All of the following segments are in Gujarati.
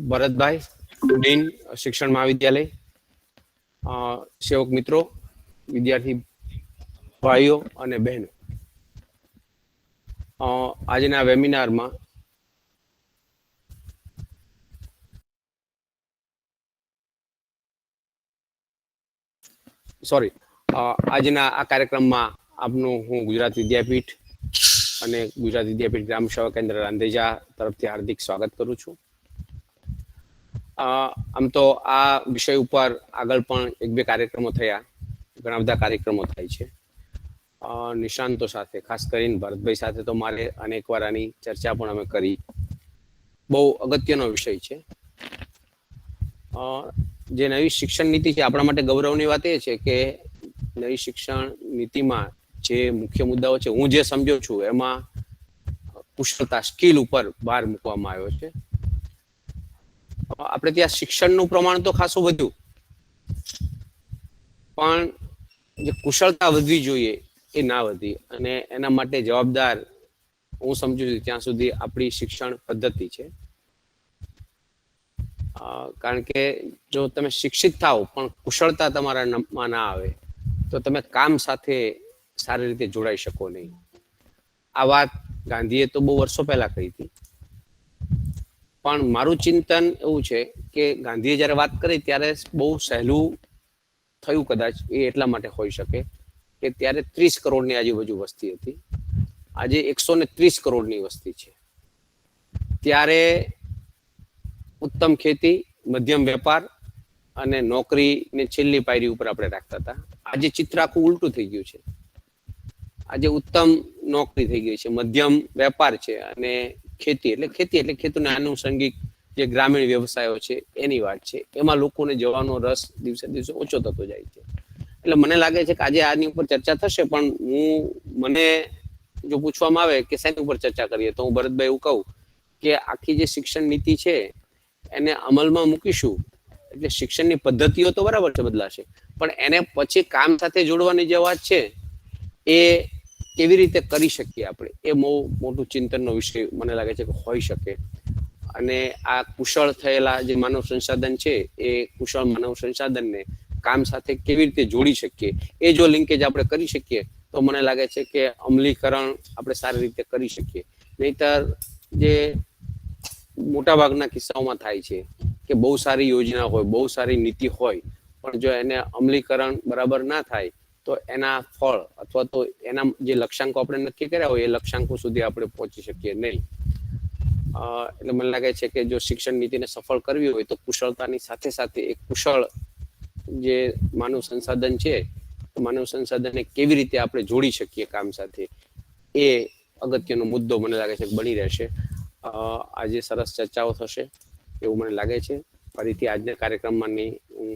ભરતભાઈ, ડીન શિક્ષણ મહાવિદ્યાલય, સેવક મિત્રો, વિદ્યાર્થી ભાઈઓ અને બહેનો, આજના વેબિનારમાં આજના આ કાર્યક્રમમાં આપનું હું ગુજરાત વિદ્યાપીઠ અને ગુજરાત વિદ્યાપીઠ ગ્રામ સેવા કેન્દ્ર રાંધેજા તરફથી હાર્દિક સ્વાગત કરું છું. આમ તો આ વિષય ઉપર આગળ પણ એક બે કાર્યક્રમો થયા, ઘણા બધા કાર્યક્રમો થાય છે નિષ્ણાંતો સાથે, ખાસ કરીને ભરતભાઈ સાથે તો મારે અનેકવાર આની ચર્ચા પણ અમે કરી. બહુ અગત્યનો વિષય છે. જે નવી શિક્ષણ નીતિ છે, આપણા માટે ગૌરવની વાત એ છે કે નવી શિક્ષણ નીતિમાં જે મુખ્ય મુદ્દાઓ છે, હું જે સમજુ છું એમાં કુશળતા, સ્કિલ ઉપર ભાર મૂકવામાં આવ્યો છે. આપણે ત્યાં શિક્ષણનું પ્રમાણ તો ખાસું વધ્યું, પણ જે કુશળતા વધવી જોઈએ એ ના વધી, અને એના માટે જવાબદાર હું સમજુ છું ત્યાં સુધી આપણી શિક્ષણ પદ્ધતિ છે. કારણ કે જો તમે શિક્ષિત થાવ પણ કુશળતા તમારામાં ના આવે તો તમે કામ સાથે સારી રીતે જોડાઈ શકો નહીં. આ વાત ગાંધીએ તો બહુ વર્ષો પહેલા કહી હતી, પણ મારું ચિંતન એવું છે કે ગાંધીએ જ્યારે વાત કરી ત્યારે બહુ સહેલું થયું, કદાચ એ એટલા માટે હોઈ શકે કે ત્યારે 30 કરોડની આજુબાજુ વસ્તી હતી, આજે 130 કરોડની વસ્તી છે. ત્યારે ઉત્તમ ખેતી, મધ્યમ વેપાર અને નોકરીને છેલ્લી પાયરી ઉપર આપણે રાખતા હતા. આજે ચિત્ર આખું ઉલટું થઈ ગયું છે. આજે ઉત્તમ નોકરી થઈ ગઈ છે, મધ્યમ વેપાર છે અને ખેતી એટલે ખેતીના આનુષંગિક જે ગ્રામીણ વ્યવસાયો છે એની વાત છે. એમાં લોકોને જવાનો રસ દિવસે દિવસે ઓછો થતો જાય છે. એટલે મને લાગે છે કે આજે આની ઉપર ચર્ચા થશે, પણ મને જો પૂછવામાં આવે કે શેની ઉપર ચર્ચા કરીએ તો હું ભરતભાઈ એવું કહું કે આખી જે શિક્ષણ નીતિ છે એને અમલમાં મૂકીશું એટલે શિક્ષણની પદ્ધતિઓ તો બરાબર છે, બદલાશે, પણ એને પછી કામ સાથે જોડવાની જે વાત છે એ કેવી રીતે કરી શકીએ આપણે, એ બહુ મોટું ચિંતનનો વિષય મને લાગે છે કે હોઈ શકે. અને આ કુશળ થયેલા જે માનવ સંસાધન છે એ કુશળ માનવ સંસાધનને કામ સાથે કેવી રીતે જોડી શકીએ, એ જો લિંકેજ આપણે કરી શકીએ તો મને લાગે છે કે અમલીકરણ આપણે સારી રીતે કરી શકીએ. નહીતર જે મોટાભાગના કિસ્સાઓમાં થાય છે કે બહુ સારી યોજના હોય, બહુ સારી નીતિ હોય, પણ જો એને અમલીકરણ બરાબર ના થાય તો એના ફળ અથવા તો એના જે લક્ષ્યાંકો આપણે નક્કી કર્યા હોય એ લક્ષ્યાંકો સુધી આપણે પહોંચી શકીએ નહીં. એટલે મને લાગે છે કે જો શિક્ષણ નીતિને સફળ કરવી હોય તો કુશળતાની સાથે સાથે એક કુશળ જે માનવ સંસાધન છે, માનવ સંસાધનને કેવી રીતે આપણે જોડી શકીએ કામ સાથે, એ અગત્યનો મુદ્દો મને લાગે છે કે બની રહેશે. આજે સરસ ચર્ચાઓ થશે એવું મને લાગે છે. ફરીથી આજના કાર્યક્રમમાંની હું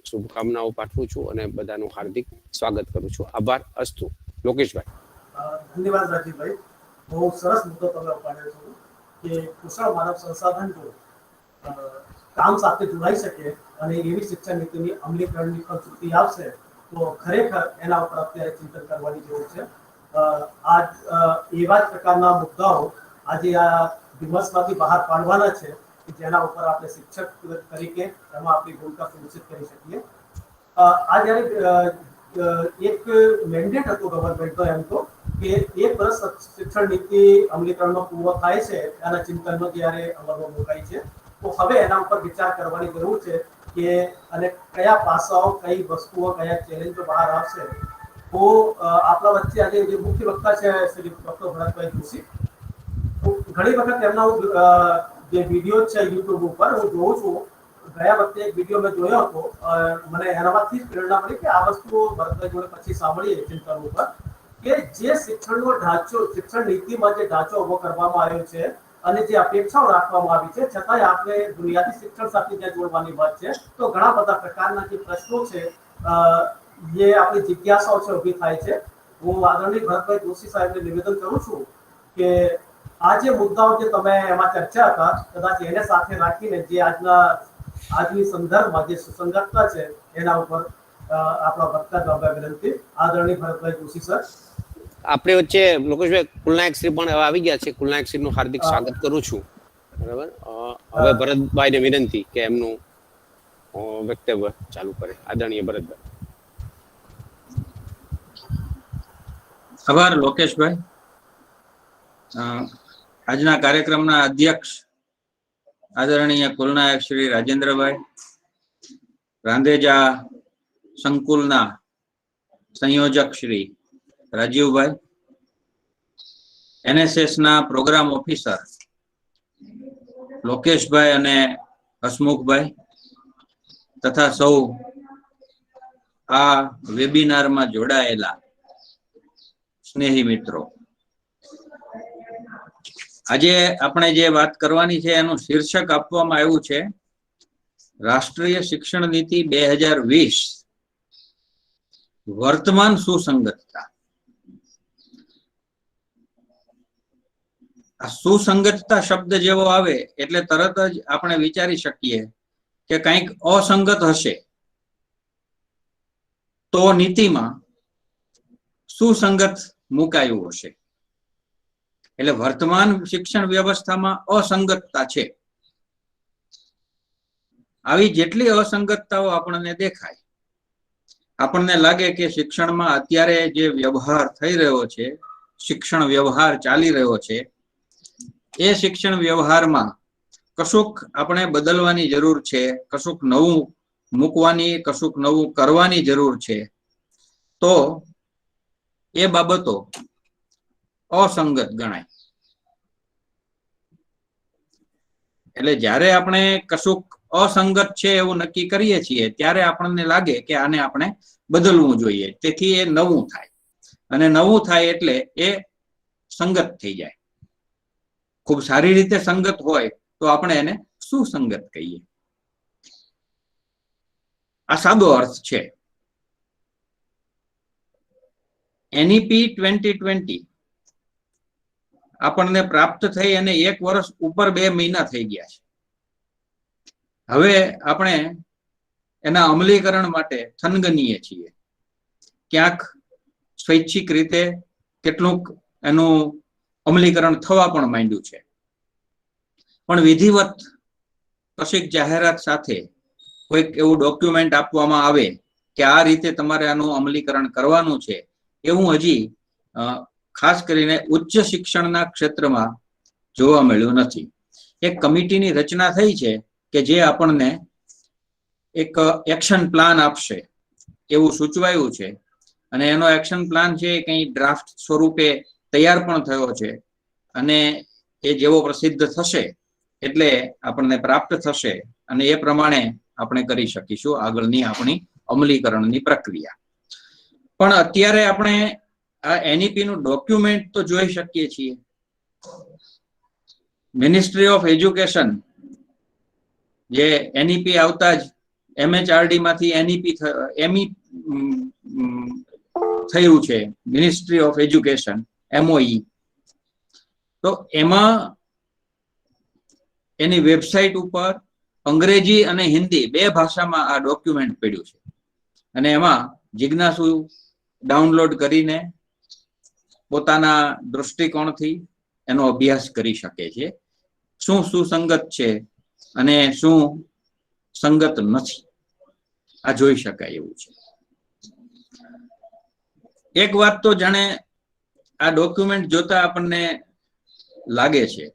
શુભકામનાઓ પાઠવું છું અને બધાનું હાર્દિક સ્વાગત કરું છું. આભાર. અસ્તુ. લોકેશભાઈ. ધન્યવાદ રાજીવભાઈ. બહુ સરસ મુદ્દો તમે ઉપાડ્યો છો કે કુશળ માનવ સંસાધન જો કામ સાથે જોડાઈ શકે અને એવી શિક્ષણ નીતિની અમલીકરણની ફલશ્રુતિ આવશે તો ખરેખર એના ઉપર અત્યારે ચિંતન કરવાની જરૂર છે. આજ એવા જ પ્રકારના મુદ્દાઓ આજે આ દિવસમાંથી બહાર પાડવાના છે કે જેના ઉપર આપણે શિક્ષક તરીકે એમાં આપણી ભૂમિકા સુનિશ્ચિત કરી શકીએ. આ જ્યારે એક મેન્ડેટ હતો ગવર્મેન્ટનો એમ તો કે 1 વર્ષ શિક્ષણ નીતિ અમલીકરણનો પૂરો થાય છે એના ચિંતનનો જ્યારે અમલમાં મુકાય છે, તો હવે એના ઉપર વિચાર કરવાની જરૂર છે કે અને કયા પાસાઓ, કઈ વસ્તુઓ, કયા ચેલેન્જો બહાર આવશે. તો આપણા વચ્ચે આજે જે મુખ્ય વક્તા છે શ્રી ડોક્ટર ભરતભાઈ જોશી, ઘણી વખત એમના જે વિડીયો છે યુટ્યુબ ઉપર હું જોઉં છું. ગયા વખતે એક વિડીયો મેં જોયો હતો, મને એનામાંથી જ પ્રેરણા મળી કે આ વસ્તુ ભરતભાઈ જોડે પછી સાંભળીએ ચિંતન ઉપર કે જે શિક્ષણનો ઢાંચો, શિક્ષણ નીતિમાં જે ઢાંચો ઉભો કરવામાં આવ્યો છે અને જે અપેક્ષાઓ રાખવામાં આવી છે, છતાંય આપણે બુનિયાદી શિક્ષણ સાથે જ્યાં જોડવાની વાત છે તો ઘણા બધા પ્રકારના જે પ્રશ્નો છે, જે આપણી જિજ્ઞાસાઓ છે ઊભી થાય છે. હું આદરણીય ભરતભાઈ જોશી સાહેબને નિવેદન કરું છું કે આ જે મુદ્દાઓ જે તમે એમાં ચર્ચા હતા, કદાચ એને સાથે રાખીને જે આજની સંદર્ભમાં જે સુસંગતતા છે એના ઉપર આપણા વક્તા જવાબ વિનંતી. આદરણીય ભરતભાઈ જોશી સર. આપણે વચ્ચે લોકેશભાઈ કુલનાયક શ્રી પણ આવી ગયા છે. કુલનાયક શ્રીનું હાર્દિક સ્વાગત કરું છું. બરાબર. હવે ભરતભાઈને વિનંતી કે એમનું વક્તવ્ય ચાલુ કરે. આદરણીય ભરતભાઈ. આભાર લોકેશભાઈ. આજના કાર્યક્રમના અધ્યક્ષ આદરણીય કુલનાયક શ્રી રાજેન્દ્રભાઈ, રાંદેજા સંકુલના સંયોજક શ્રી રાજીવભાઈ, NSS ના પ્રોગ્રામ ઓફિસર લોકેશભાઈ અને હસમુખભાઈ તથા સૌ આ વેબિનારમાં જોડાયેલા સ્નેહી મિત્રો, આજે આપણે જે વાત કરવાની છે એનું શીર્ષક આપવામાં આવ્યું છે રાષ્ટ્રીય શિક્ષણ નીતિ 2020 વર્તમાન સુસંગતતા. આ સુસંગતતા શબ્દ જેવો આવે એટલે તરત જ આપણે વિચારી શકીએ કે કંઈક અસંગત હશે તો નીતિમાં સુસંગત મુકાયું હશે. એટલે વર્તમાન શિક્ષણ વ્યવસ્થામાં અસંગતતા છે. આવી જેટલી અસંગતતાઓ આપણને દેખાય, આપણને લાગે કે શિક્ષણમાં અત્યારે જે વ્યવહાર થઈ રહ્યો છે, શિક્ષણ વ્યવહાર ચાલી રહ્યો છે, એ શિક્ષણ વ્યવહારમાં કશુંક આપણે બદલવાની જરૂર છે, કશુંક નવું મૂકવાની, કશુંક નવું કરવાની જરૂર છે, તો એ બાબતો અસંગત ગણાય. એટલે જ્યારે આપણે કશુંક અસંગત છે એવું નક્કી કરીએ છીએ ત્યારે આપણને લાગે કે આને આપણે બદલવું જોઈએ, તેથી એ નવું થાય, અને નવું થાય એટલે એ સંગત થઈ જાય. ખૂબ સારી રીતે સંગત હોય તો આપણે એને સુસંગત કહીએ. આ સાદો અર્થ છે. NEP 2020 આપણને પ્રાપ્ત થઈ અને 1 વર્ષ ઉપર 2 મહિના થઈ ગયા છે. હવે આપણે એના અમલીકરણ માટે થનગનીએ છીએ. ક્યાંક સ્વૈચ્છિક રીતે કેટલુંક એનું અમલીકરણ થવા પણ માંડ્યું છે, પણ વિધિવત કશીક જાહેરાત સાથે કોઈક એવું ડોક્યુમેન્ટ આપવામાં આવે કે આ રીતે તમારે આનું અમલીકરણ કરવાનું છે, એવું હજી ખાસ કરીને ઉચ્ચ શિક્ષણના ક્ષેત્રમાં જોવા મળ્યું નથી. એક કમિટીની રચના થઈ છે કે જે આપણને એક એક્શન પ્લાન આપશે એવું સૂચવાયું છે, અને એનો એક્શન પ્લાન છે કંઈ ડ્રાફ્ટ સ્વરૂપે તૈયાર પણ થયો છે, અને એ જેવો પ્રસિદ્ધ થશે એટલે આપણને પ્રાપ્ત થશે અને એ પ્રમાણે આપણે કરી શકીશું આગળની આપણી અમલીકરણની પ્રક્રિયા. પણ અત્યારે આપણે આ NEP નું ડોક્યુમેન્ટ તો જોઈ શકીએ છીએ. મિનિસ્ટ્રી ઓફ એજ્યુકેશન જે NEP આવતા જ MHRD માંથી NEP થયું છે, મિનિસ્ટ્રી ઓફ એજ્યુકેશન MOE. તો એમાં એની વેબસાઇટ ઉપર અંગ્રેજી અને હિન્દી 2 ભાષામાં આ ડોક્યુમેન્ટ પડ્યું છે, અને એમાં જિજ્ઞાસુ ડાઉનલોડ કરીને પોતાના દૃષ્ટિકોણથી એનો અભ્યાસ કરી શકે છે. શું સુસંગત છે અને શું સંગત નથી આ જોઈ શકાય એવું છે. એક વાત તો જાણે આ ડોક્યુમેન્ટ જોતા આપણને લાગે છે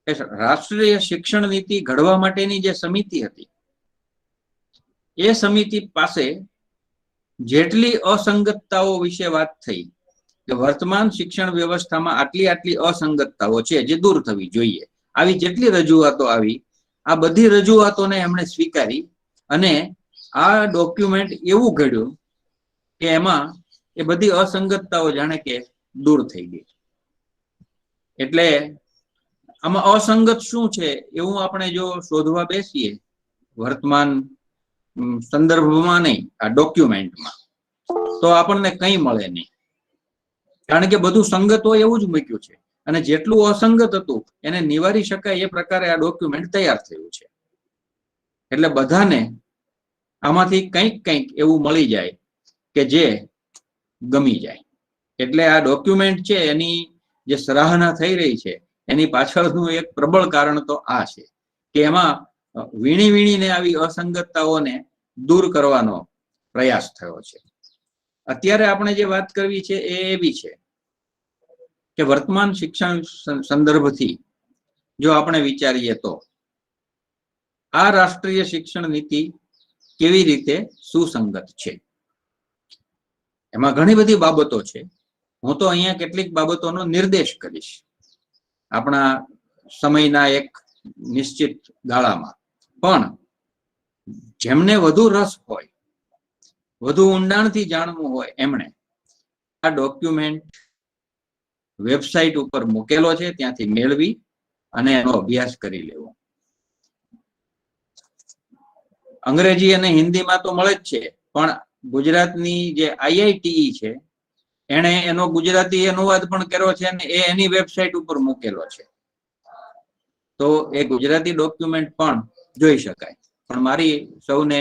કે રાષ્ટ્રીય શિક્ષણ નીતિ ઘડવા માટેની જે સમિતિ હતી એ સમિતિ પાસે જેટલી અસંગતતાઓ વિશે વાત થઈ કે વર્તમાન શિક્ષણ વ્યવસ્થામાં આટલી અસંગતતાઓ છે જે દૂર થવી જોઈએ, આવી જેટલી રજૂઆતો આવી, આ બધી રજૂઆતોને એમણે સ્વીકારી અને આ ડોક્યુમેન્ટ એવું ઘડ્યું કે એમાં એ બધી અસંગતતાઓ જાણે કે દૂર થઈ ગઈ. એટલે આમાં અસંગત શું છે એવું આપણે જો શોધવા બેસીએ વર્તમાન સંદર્ભમાં નહીં, આ ડોક્યુમેન્ટમાં, તો આપણને કંઈ મળે નહીં, કારણ કે બધું સંગત હોય એવું જ મૂક્યું છે, અને જેટલું અસંગત હતું એને નિવારી શકાય એ પ્રકારે આ ડોક્યુમેન્ટ તૈયાર થયું છે. એટલે બધાને આમાંથી કંઈક એવું મળી જાય કે જે ગમી જાય. એટલે આ ડોક્યુમેન્ટ છે એની જે સરાહના થઈ રહી છે એની પાછળનું એક પ્રબળ કારણ તો આ છે કે એમાં વીણી વીણીને આવી અસંગતતાઓને દૂર કરવાનો પ્રયાસ થયો છે. અત્યારે આપણે જે વાત કરવી છે એ એવી છે કે વર્તમાન શિક્ષણ સંદર્ભથી જો આપણે વિચારીએ તો આ રાષ્ટ્રીય શિક્ષણ નીતિ કેવી રીતે સુસંગત છે. એમાં ઘણી બધી બાબતો છે. હું તો અહીંયા કેટલીક બાબતોનો નિર્દેશ કરીશ આપણા સમયના એક નિશ્ચિત ગાળામાં. પણ જેમને વધુ રસ હોય, વધુ ઊંડાણથી જાણવું હોય, એમણે આ ડોક્યુમેન્ટ વેબસાઇટ ઉપર મૂકેલો છે, ત્યાંથી મેળવી અને એનો અભ્યાસ કરી લેવો. અંગ્રેજી અને હિન્દીમાં તો મળે જ છે, પણ ગુજરાતની જે IITE છે એણે એનો ગુજરાતી અનુવાદ પણ કર્યો છે અને એ એની વેબસાઇટ ઉપર મૂકેલો છે. તો એ ગુજરાતી ડોક્યુમેન્ટ પણ જોઈ શકાય. પણ મારી સૌને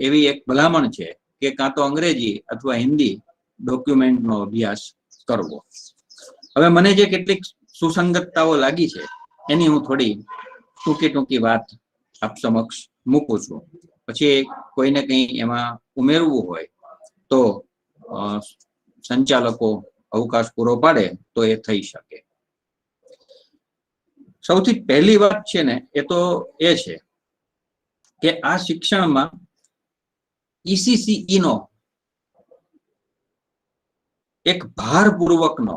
એવી એક ભલામણ છે કે કાં તો અંગ્રેજી અથવા હિન્દી ડોક્યુમેન્ટનો અભ્યાસ કરવો. હવે મને જે કેટલીક સુસંગતતાઓ લાગી છે એની હું થોડી ટૂંકી વાત આપ સમક્ષ મૂકું છું. પછી કોઈને કંઈ એમાં ઉમેરવું હોય તો સંચાલકો અવકાશ પૂરો પાડે તો એ થઈ શકે. સૌથી પહેલી વાત છે ને એ તો એ છે કે આ શિક્ષણમાં ECCE નો એક ભારપૂર્વકનો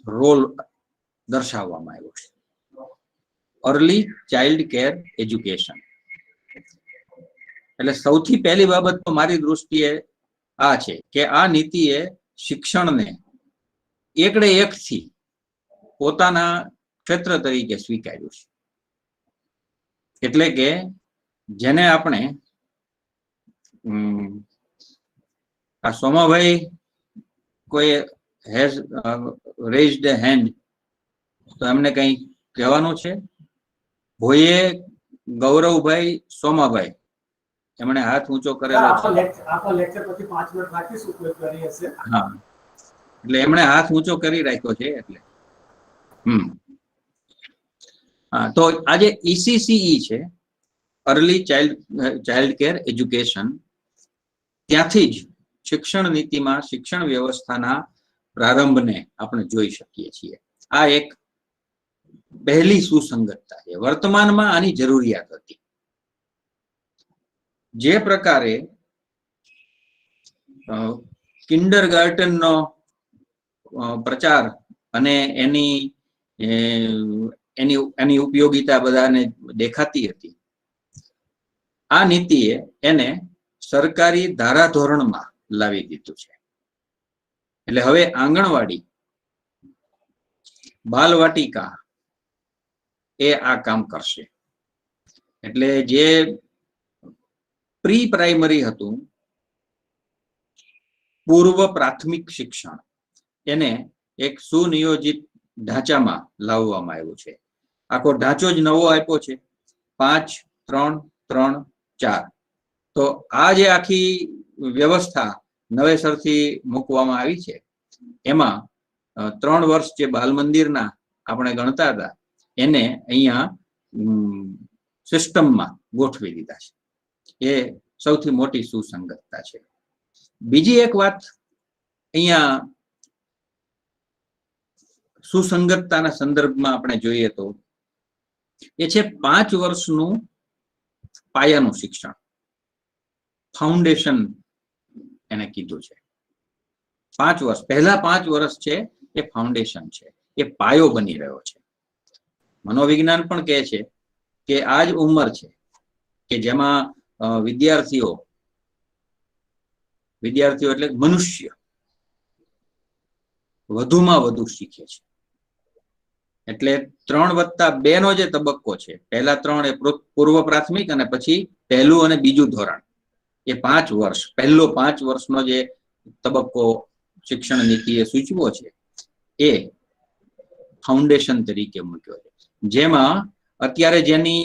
રોલ દર્શાવવામાં આવ્યો છે. Early child care education. એટલે સૌથી પહેલી બાબત તો મારી દૃષ્ટિએ આ છે કે આ નીતિએ શિક્ષણને એકડે એકથી પોતાના ક્ષેત્ર તરીકે સ્વીકાર્યું છે. એટલે કે જેને આપણે આ સોમાભાઈ કોઈ હેઝ રેઝ્ડ અ હેન્ડ, તો એમને કંઈ કહેવાનું છે? ભોઈએ ગૌરવભાઈ સોમાભાઈ એમણે હાથ ઊંચો કરેલો છે. આપણા લેક્ચર પછી 5 મિનિટ રાખીશું, કોઈ કરી હશે. હા, એટલે એમણે હાથ ઊંચો કરી રાખ્યો છે. એટલે હા, તો આજે ECCE છે, અર્લી ચાઇલ્ડ કેર એજ્યુકેશન, ત્યાંથી જ શિક્ષણ નીતિમાં શિક્ષણ વ્યવસ્થાના પ્રારંભને આપણે જોઈ શકીએ છીએ. આ એક પહેલી સુસંગતતા છે. વર્તમાનમાં આની જરૂરિયાત હતી. જે પ્રકારે કિન્ડરગાર્ટનનો પ્રચાર અને એની ઉપયોગિતા બધાને દેખાતી હતી, આ નીતિએ એને સરકારી ધારાધોરણમાં લાવી દીધું છે. એટલે હવે આંગણવાડી, બાલવાટિકા એ આ કામ કરશે. એટલે જે પ્રી પ્રાઇમરી હતું, પૂર્વ પ્રાથમિક શિક્ષણ, એને એક સુનિયોજિત ઢાંચામાં લાવવામાં આવ્યું છે. આખો ઢાંચો જ નવો આપ્યો છે, 5, 3, 3, 4. તો આ જે આખી વ્યવસ્થા નવેસરથી મૂકવામાં આવી છે, એમાં 3 વર્ષ જે બાલ મંદિરના આપણે ગણતા હતા એને અહીંયા સિસ્ટમમાં ગોઠવી દીધા છે. એ સૌથી મોટી સુસંગતતા છે. બીજી એક વાત અહીંયા સુસંગતતાના સંદર્ભમાં આપણે જોઈએ તો એ છે 5 વર્ષનું પાયાનું શિક્ષણ, ફાઉન્ડેશન એને કીધું છે. 5 વર્ષ, પહેલા 5 વર્ષ છે એ ફાઉન્ડેશન છે, એ પાયો બની રહ્યો છે. મનોવિજ્ઞાન પણ કહે છે કે આ જ ઉંમર છે કે જેમાં વિદ્યાર્થીઓ એટલે મનુષ્ય વધુમાં વધુ શીખે છે. એટલે 3+2 નો જે તબક્કો છે, પહેલા 3 એ પૂર્વ પ્રાથમિક અને પછી પહેલું અને બીજું ધોરણ, એ 5 વર્ષ, પહેલો 5 વર્ષનો જે તબક્કો શિક્ષણ નીતિએ સૂચવ્યો છે એ ફાઉન્ડેશન તરીકે મૂક્યો છે. જેમાં અત્યારે જેની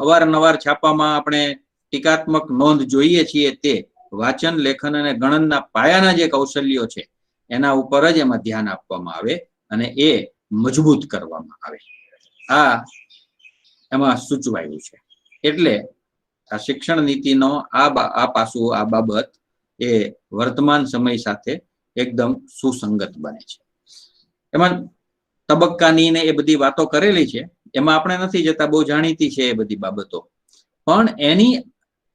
અવારનવાર છાપામાં આપણે ટીકાત્મક નોંધ જોઈએ છીએ તે વાંચન, લેખન અને ગણનના પાયાના જે કૌશલ્યો છે એના ઉપર જ એમાં ધ્યાન આપવામાં આવે અને એ મજબૂત કરવામાં આવે, આ એમાં સૂચવાયું છે. એટલે આ શિક્ષણ નીતિનો આ પાસું, આ બાબત એ વર્તમાન સમય સાથે એકદમ સુસંગત બને છે. એમાં તબક્કાની ને એ બધી વાતો કરેલી છે, એમાં આપણે નથી જતા, બહુ જાણીતી છે એ બધી બાબતો, પણ એની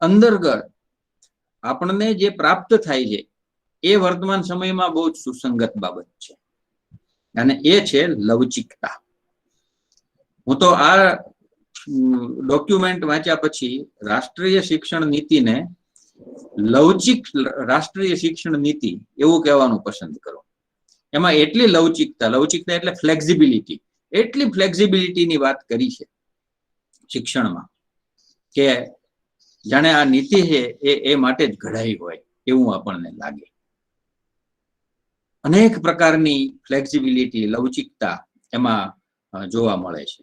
અંતર્ગત આપણને જે પ્રાપ્ત થાય છે એ વર્તમાન સમયમાં બહુ જ સુસંગત બાબત છે, અને એ છે લવચિકતા. હું તો આ ડોક્યુમેન્ટ વાંચ્યા પછી રાષ્ટ્રીય શિક્ષણ નીતિને લવચિક રાષ્ટ્રીય શિક્ષણ નીતિ એવું કહેવાનું પસંદ કરું. એમાં એટલી લવચિકતા એટલે ફ્લેક્સિબિલિટી, એટલી ફ્લેક્સિબિલિટીની વાત કરી છે શિક્ષણમાં કે જાણે આ નીતિ છે એ માટે જ ઘડાઈ હોય એવું આપણને લાગે. અનેક પ્રકારની ફ્લેક્સિબિલિટી, લવચિકતા એમાં જોવા મળે છે.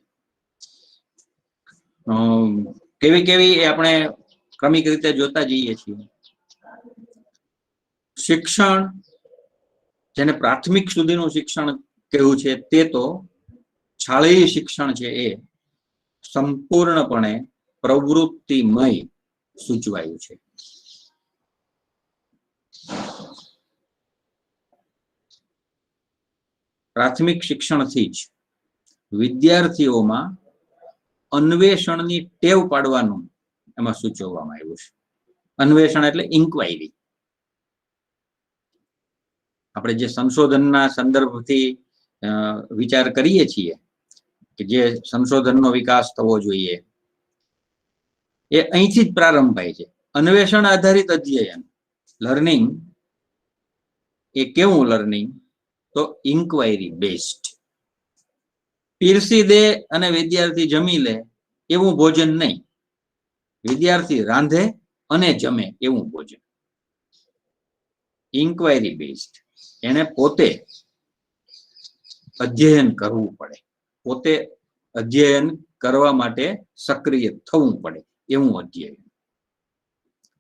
કેવી કેવી એ આપણે ક્રમિક રીતે જોતા જઈએ છીએ. શિક્ષણ, જેને પ્રાથમિક સુધીનું શિક્ષણ કહેવું છે, તે તો શાળાયી શિક્ષણ છે એ સંપૂર્ણપણે પ્રવૃત્તિમય સૂચવાયું છે. પ્રાથમિક શિક્ષણથી જ વિદ્યાર્થીઓમાં અન્વેષણની ટેવ પાડવાનું એમાં સૂચવવામાં આવ્યું છે. અન્વેષણ એટલે ઇન્ક્વાયરી. આપણે જે સંશોધનના સંદર્ભથી વિચાર કરીએ છીએ કે જે સંશોધનનો વિકાસ થવો જોઈએ, એ અહીંથી જ પ્રારંભ થાય છે. અન્વેષણ આધારિત અધ્યયન, લર્નિંગ એ કેવું લર્નિંગ? તો ઇન્ક્વાયરી બેઝડ. પીરસી દે અને વિદ્યાર્થી જમી લે એવું ભોજન નહીં. વિદ્યાર્થી રાંધે અને જમે એવું ભોજન. Inquiry based. એને પોતે અધ્યયન કરવું પડે, પોતે અધ્યયન કરવા માટે સક્રિય થવું પડે એવું અધ્યયન.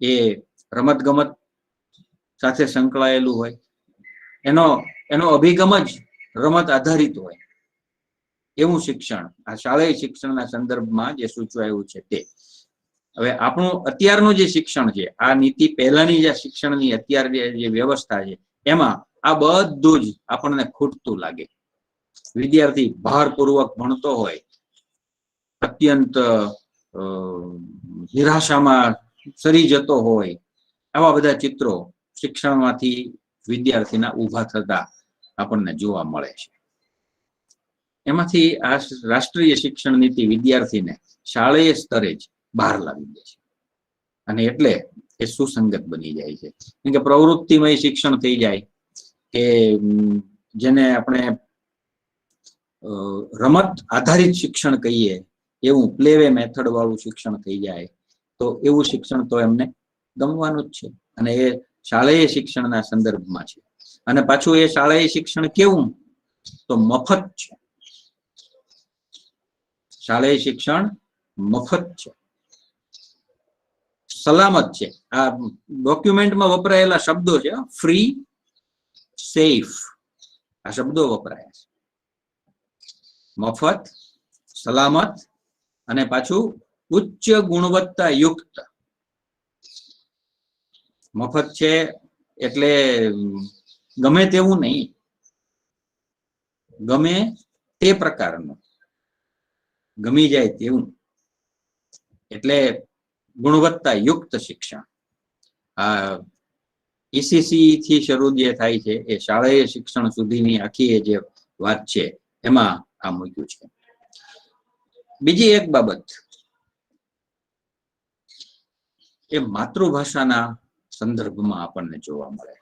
એ રમતગમત સાથે સંકળાયેલું હોય, એનો અભિગમ જ રમત આધારિત હોય એવું શિક્ષણ આ શાળાયી શિક્ષણના સંદર્ભમાં જે સૂચવાયું છે તે. હવે આપણું અત્યારનું જે શિક્ષણ છે, આ નીતિ પહેલાની જે શિક્ષણની અત્યારે જે વ્યવસ્થા છે, એમાં આ બધું જ આપણને ખૂટતું લાગે. વિદ્યાર્થી ભારપૂર્વક ભણતો હોય, અત્યંત નિરાશામાં સરી જતો હોય, આવા બધા ચિત્રો શિક્ષણમાંથી વિદ્યાર્થીના ઊભા થતા આપણને જોવા મળે છે. એમાંથી આ રાષ્ટ્રીય શિક્ષણ નીતિ વિદ્યાર્થીને શાળાયી સ્તરે જ બહાર લાવી દે છે, અને એટલે એ સુસંગત બની જાય છે. કેમ કે પ્રવૃત્તિમય શિક્ષણ થઈ જાય, કે જેને આપણે રમત આધારિત શિક્ષણ કહીએ એવું પ્લેવે મેથડ વાળું શિક્ષણ થઈ જાય, તો એવું શિક્ષણ તો એમને ગમવાનું જ છે. અને એ શાળાયી શિક્ષણના સંદર્ભમાં છે. અને પાછું એ શાળાયી શિક્ષણ કેવું? તો મફત છે. શાળાયી શિક્ષણ મફત છે, સલામત છે. આ ડોક્યુમેન્ટમાં વપરાયેલા શબ્દો છે, ફ્રી, સેફ, આ શબ્દો વપરાયા છે. મફત, સલામત અને પાછું ઉચ્ચ ગુણવત્તા યુક્ત. મફત છે એટલે ગમે તેવું નહીં, ગમે તે પ્રકારનું, ગમી જાય તેવું. એટલે ગુણવત્તા યુક્ત શિક્ષણ. આ ઈસીસી થી શરૂ જે થાય છે એ શાળાયી શિક્ષણ સુધીની આખી જે વાત છે એમાં આ મૂક્યું છે. બીજી એક બાબત એ માતૃભાષાના સંદર્ભમાં આપણને જોવા મળે.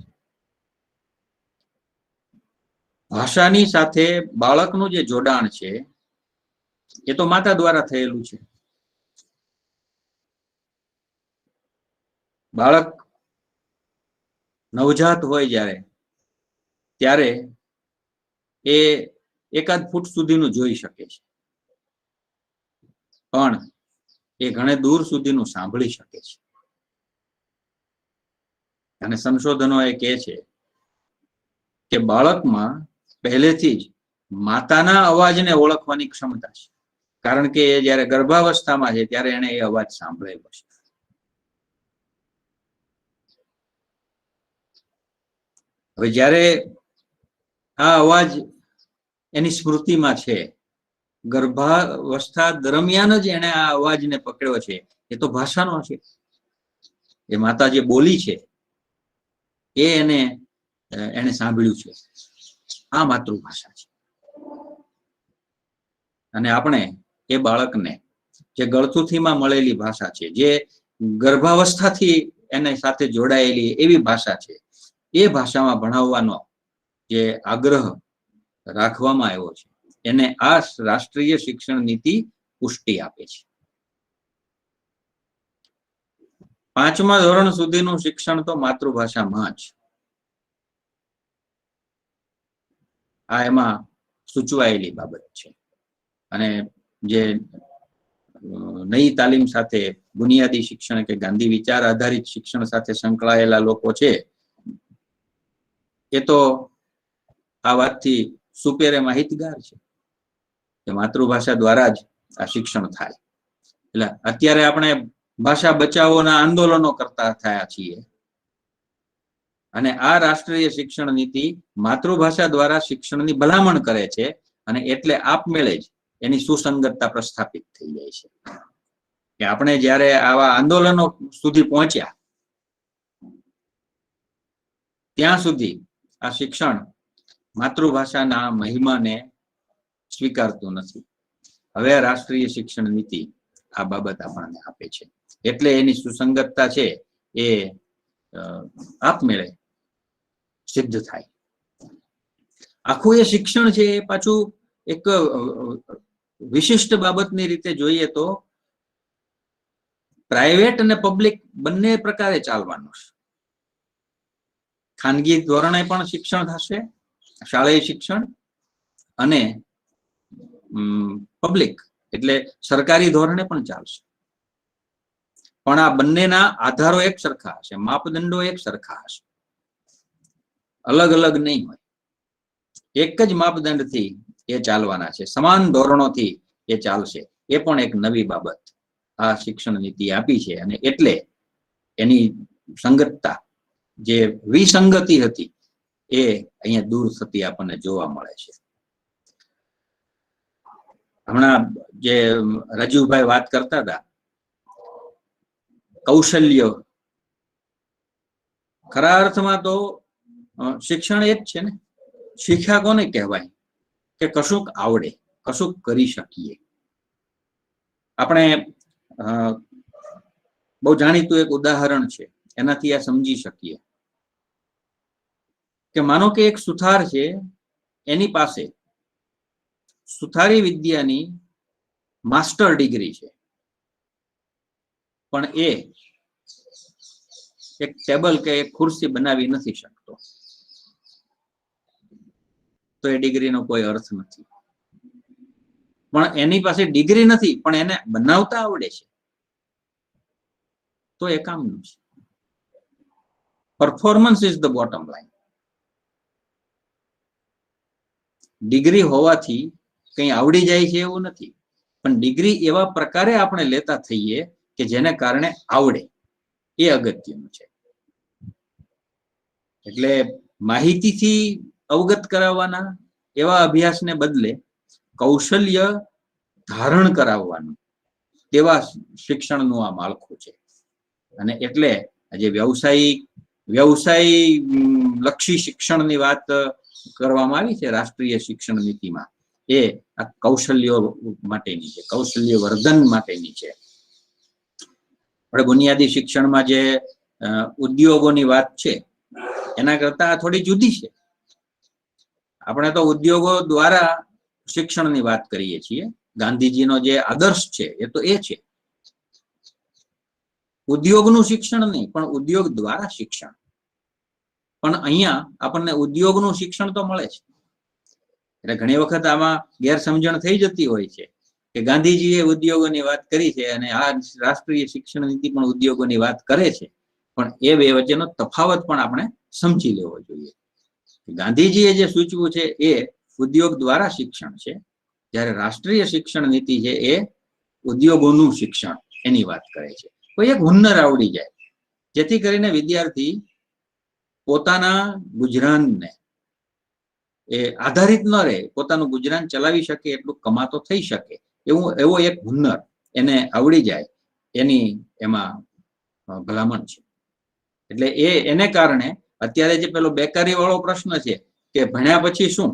ભાષાની સાથે બાળકનું જે જોડાણ છે એ તો માતા દ્વારા થયેલું છે. બાળક નવજાત હોય ત્યારે એ એકાદ ફૂટ સુધીનું જોઈ શકે છે, પણ એ ઘણે દૂર સુધીનું સાંભળી શકે છે. અને સંશોધનો એ કહે છે કે બાળકમાં પહેલેથી જ માતાના અવાજને ઓળખવાની ક્ષમતા છે, કારણ કે એ જ્યારે ગર્ભાવસ્થામાં છે ત્યારે એને એ અવાજ સાંભળેલો છે. હવે જ્યારે આ અવાજ એની સ્મૃતિમાં છે, ગર્ભાવસ્થા દરમિયાન જ એને આ અવાજને પકડ્યો છે, એ તો ભાષાનો છે. એ માતા જે બોલી છે એ એને સાંભળ્યું છે. આ માતૃભાષા છે. અને આપણે એ બાળકને જે ગળથુથીમાં મળેલી ભાષા છે, જે ગર્ભાવસ્થાથી એને સાથે જોડાયેલી એવી ભાષા છે, એ ભાષામાં ભણાવવાનો જે આગ્રહ રાખવામાં આવ્યો છે, એને આ રાષ્ટ્રીય શિક્ષણ નીતિ પુષ્ટિ આપે છે. 5મા ધોરણ સુધીનું શિક્ષણ તો માતૃભાષામાં જ આ એમાં સૂચવાયેલી બાબત છે. અને જે નઈ તાલીમ સાથે બુનિયાદી શિક્ષણ કે ગાંધી વિચાર આધારિત શિક્ષણ સાથે સંકળાયેલા લોકો છે, એ તો આ વાતથી સુપેરે માહિતગાર છે કે માતૃભાષા દ્વારા જ આ શિક્ષણ થાય. એટલે અત્યારે આપણે ભાષા બચાવોના આંદોલનો કરતા થયા છીએ, અને આ રાષ્ટ્રીય શિક્ષણ નીતિ માતૃભાષા દ્વારા શિક્ષણની ભલામણ કરે છે, અને એટલે આપમેળે જ એની સુસંગતતા પ્રસ્થાપિત થઈ જાય છે. કે આપણે જ્યારે આવા આંદોલનો સુધી પહોંચ્યા ત્યાં સુધી આ શિક્ષણ માતૃભાષાના મહિમાને સ્વીકારતું નથી. હવે રાષ્ટ્રીય શિક્ષણ નીતિ આ બાબત આપણને આપે છે, એટલે એની સુસંગતતા છે એ આપમેળે સિદ્ધ થાય. આખું એ શિક્ષણ છે એ પાછું એક વિશિષ્ટ બાબતની રીતે જોઈએ તો પ્રાઇવેટ અને પબ્લિક બંને પ્રકારે ચાલવાનું છે. ખાનગી ધોરણે પણ શિક્ષણ થશે, શાળાઈ શિક્ષણ, અને પબ્લિક એટલે સરકારી ધોરણે પણ ચાલશે. પણ આ બંનેના આધારો એક સરખા હશે, માપદંડો એક સરખા હશે, અલગ અલગ નહીં હોય. એક જ માપદંડથી એ ચાલવાના છે, સમાન ધોરણોથી એ ચાલશે. એ પણ એક નવી બાબત આ શિક્ષણ નીતિ આપી છે, અને એટલે એની સંગતતા જે વિસંગતિ હતી એ અહીંયા દૂર થતી આપણને જોવા મળે છે. હમણાં જે રાજુભાઈ વાત કરતા હતા, કૌશલ્ય, ખરા અર્થમાં તો શિક્ષણ એ જ છે ને. શીખ્યા કોને કહેવાય? કે કશુંક આવડે, કશુંક કરી શકીએ. આપણે બહુ જાણીતું એક ઉદાહરણ છે, એનાથી આ સમજી શકીએ કે માનો કે એક સુથાર છે, એની પાસે સુથારી વિદ્યાની માસ્ટર ડિગ્રી છે, પણ એ એક ટેબલ કે એક ખુરશી બનાવી નથી શકતો, તો એ ડિગ્રીનો કોઈ અર્થ નથી. પણ એની પાસે ડિગ્રી નથી, પણ એને બનાવતા આવડે છે, તો એ કામનું છે. Performance is the bottom line. Degree હોવાથી કંઈ આવડી જાય છે એવું નથી, પણ ડિગ્રી એવા પ્રકારે આપણે લેતા થઈએ કે જેને કારણે આવડે, એ અગત્યનું છે. એટલે માહિતીથી અવગત કરાવવાના એવા અભ્યાસને બદલે કૌશલ્ય ધારણ કરાવવાનું તેવા શિક્ષણનું આ માળખું છે. અને એટલે આજે વ્યવસાય લક્ષી શિક્ષણની વાત કરવામાં આવી છે રાષ્ટ્રીય શિક્ષણ નીતિમાં, એ આ કૌશલ્યો માટેની છે, કૌશલ્ય વર્ધન માટેની છે. આપણે બુનિયાદી શિક્ષણમાં જે ઉદ્યોગોની વાત છે એના કરતા થોડી જુદી છે. આપણે તો ઉદ્યોગો દ્વારા શિક્ષણની વાત કરીએ છીએ. ગાંધીજીનો જે આદર્શ છે એ તો એ છે, ઉદ્યોગનું શિક્ષણ નહીં, પણ ઉદ્યોગ દ્વારા શિક્ષણ. પણ અહીંયા આપણને ઉદ્યોગનું શિક્ષણ તો મળે છે. એટલે ઘણી વખત આમાં ગેરસમજણ થઈ જતી હોય છે કે ગાંધીજીએ ઉદ્યોગોની વાત કરી છે અને આ રાષ્ટ્રીય શિક્ષણ નીતિ પણ ઉદ્યોગોની વાત કરે છે, પણ એ બે વચ્ચેનો તફાવત પણ આપણે સમજી લેવો જોઈએ. ગાંધીજીએ જે સૂચવ્યું છે એ ઉદ્યોગ દ્વારા શિક્ષણ છે, જ્યારે રાષ્ટ્રીય શિક્ષણ નીતિ છે એ ઉદ્યોગોનું શિક્ષણ એની વાત કરે છે. કોઈ એક હુન્નર આવડી જાય જેથી કરીને વિદ્યાર્થી પોતાના ગુજરાનને એ આધારિત ન રહે, પોતાનું ગુજરાન ચલાવી શકે એટલું કમાતો થઈ શકે એવો એક હુન્નર એને આવડી જાય, એની એમાં ભલામણ છે. એટલે એને કારણે અત્યારે જે પેલો બેકારી વાળો પ્રશ્ન છે કે ભણ્યા પછી શું,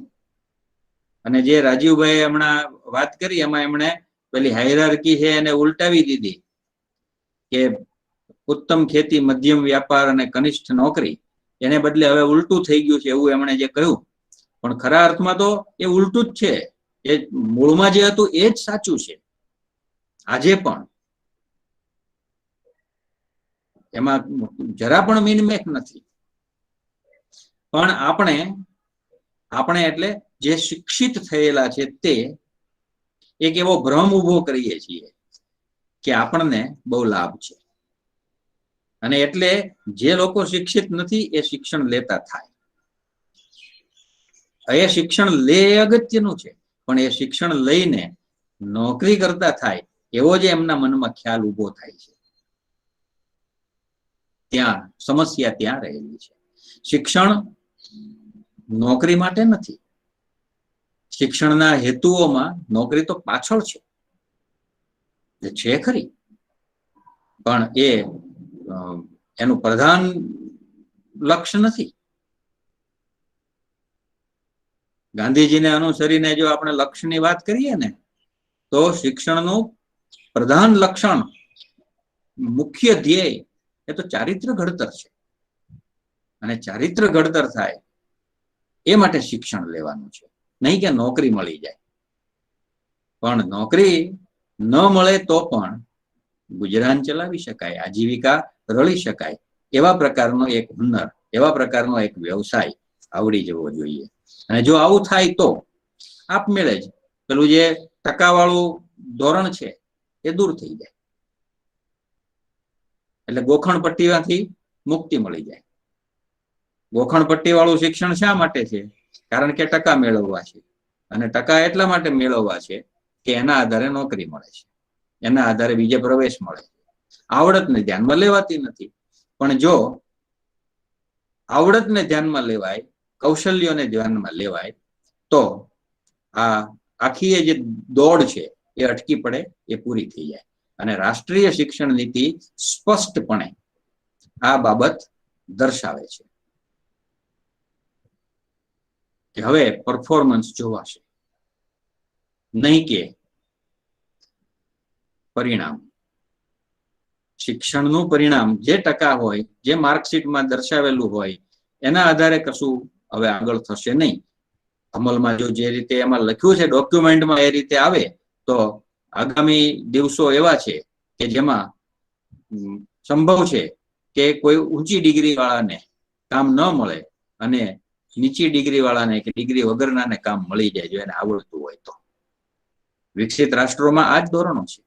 અને જે રાજીવભાઈ હમણાં વાત કરી એમાં એમણે પેલી હાયરાર્કી છે એને ઉલટાવી દીધી કે ઉત્તમ ખેતી, મધ્યમ વ્યાપાર અને કનિષ્ઠ નોકરી, એને બદલે હવે ઉલટું થઈ ગયું છે એવું એમણે જે કહ્યું. પણ ખરા અર્થમાં તો એ ઉલટું જ છે. એ મૂળમાં જે હતું એ જ સાચું છે આજે પણ. એમાં જરા પણ મીનમેક નથી. પણ આપણે એટલે જે શિક્ષિત થયેલા છે તે એક એવો ભ્રમ ઉભો કરીએ છીએ કે આપણને બહુ લાભ છે, અને એટલે જે લોકો શિક્ષિત નથી એ શિક્ષણ લેતા થાય. એ શિક્ષણ લે અગત્યનું છે, પણ એ શિક્ષણ લઈને નોકરી કરતા થાય એવો જે એમના મનમાં ખ્યાલ ઉભો થાય છે, ત્યાં સમસ્યા ત્યાં રહેલી છે. શિક્ષણ નોકરી માટે નથી. શિક્ષણના હેતુઓમાં નોકરી તો પાછળ છે ખરી, પણ એનું પ્રધાન લક્ષ્ય નથી. ગાંધીજીને અનુસરીને જો આપણે લક્ષ્યની વાત કરીએ ને તો શિક્ષણનું પ્રધાન લક્ષણ, મુખ્ય ધ્યેય એ તો ચારિત્ર ઘડતર છે, અને ચારિત્ર ઘડતર થાય એ માટે શિક્ષણ લેવાનું છે, નહીં કે નોકરી મળી જાય. પણ નોકરી ન મળે તો પણ ગુજરાન ચલાવી શકાય, આજીવિકા રળી શકાય એવા પ્રકારનો એક હુનર, એવા પ્રકારનો એક વ્યવસાય આવડી જવો જોઈએ. અને જો આવું થાય તો આપમેળે જ પેલું જે ટકાવાળું ધોરણ છે એ દૂર થઈ જાય, એટલે ગોખણ પટ્ટીમાંથી મુક્તિ મળી જાય. ગોખણ પટ્ટી વાળું શિક્ષણ શા માટે છે? કારણ કે ટકા મેળવવા છે, અને ટકા એટલા માટે મેળવવા છે કે એના આધારે નોકરી મળે છે, એના આધારે બીજે પ્રવેશ મળે છે. આવડતને ધ્યાનમાં લેવાતી નથી. પણ જો આવડતને ધ્યાનમાં લેવાય, કૌશલ્યોને ધ્યાનમાં લેવાય તો આ આખી જે દોડ છે એ અટકી પડે, એ પૂરી થઈ જાય. અને રાષ્ટ્રીય શિક્ષણ નીતિ સ્પષ્ટપણે આ બાબત દર્શાવે છે કે હવે પરફોર્મન્સ જોવાશે, નહીં કે પરિણામ. શિક્ષણનું પરિણામ જે ટકા હોય, જે માર્કશીટમાં દર્શાવેલું હોય એના આધારે કશું હવે આગળ થશે નહીં. અમલમાં જો જે રીતે એમાં લખ્યું છે ડોક્યુમેન્ટમાં એ રીતે આવે તો આગામી દિવસો એવા છે કે જેમાં સંભવ છે કે કોઈ ઊંચી ડિગ્રી વાળાને કામ ન મળે અને નીચી ડિગ્રી વાળાને કે ડિગ્રી વગરનાને કામ મળી જાય, જો એને આવડતું હોય તો. વિકસિત રાષ્ટ્રોમાં આ જ ધોરણો છે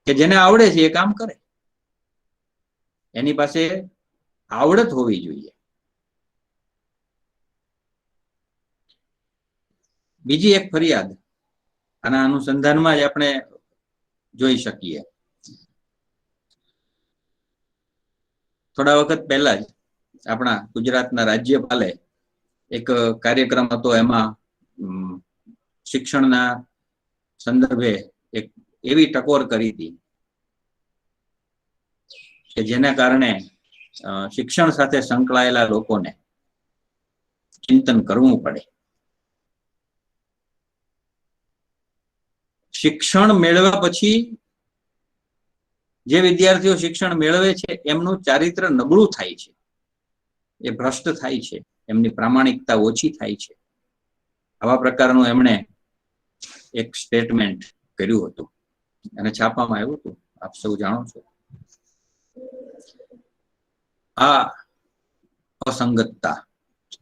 કે જેને આવડે છે એ કામ કરે, એની પાસે આવડત હોવી જોઈએ. બીજી એક ફરિયાદ આના અનુસંધાનમાં જ આપણે જોઈ શકીએ. થોડા વખત પહેલા જ આપણા ગુજરાતના રાજ્યપાલે એક કાર્યક્રમ હતો, એમાં શિક્ષણના સંદર્ભે એક એવી ટકોર કરી હતી કે જેના કારણે શિક્ષણ સાથે સંકળાયેલા લોકોને ચિંતન કરવું પડે. શિક્ષણ મેળવ્યા પછી જે વિદ્યાર્થીઓ શિક્ષણ મેળવે છે એમનું ચારિત્ર નબળું થાય છે, એ ભ્રષ્ટ થાય છે, એમની પ્રામાણિકતા ઓછી થાય છે. આવા પ્રકારનું એમણે એક સ્ટેટમેન્ટ કર્યું હતું અને છાપવામાં આવ્યું હતું, આપ સૌ જાણો છો. આ અસંગતતા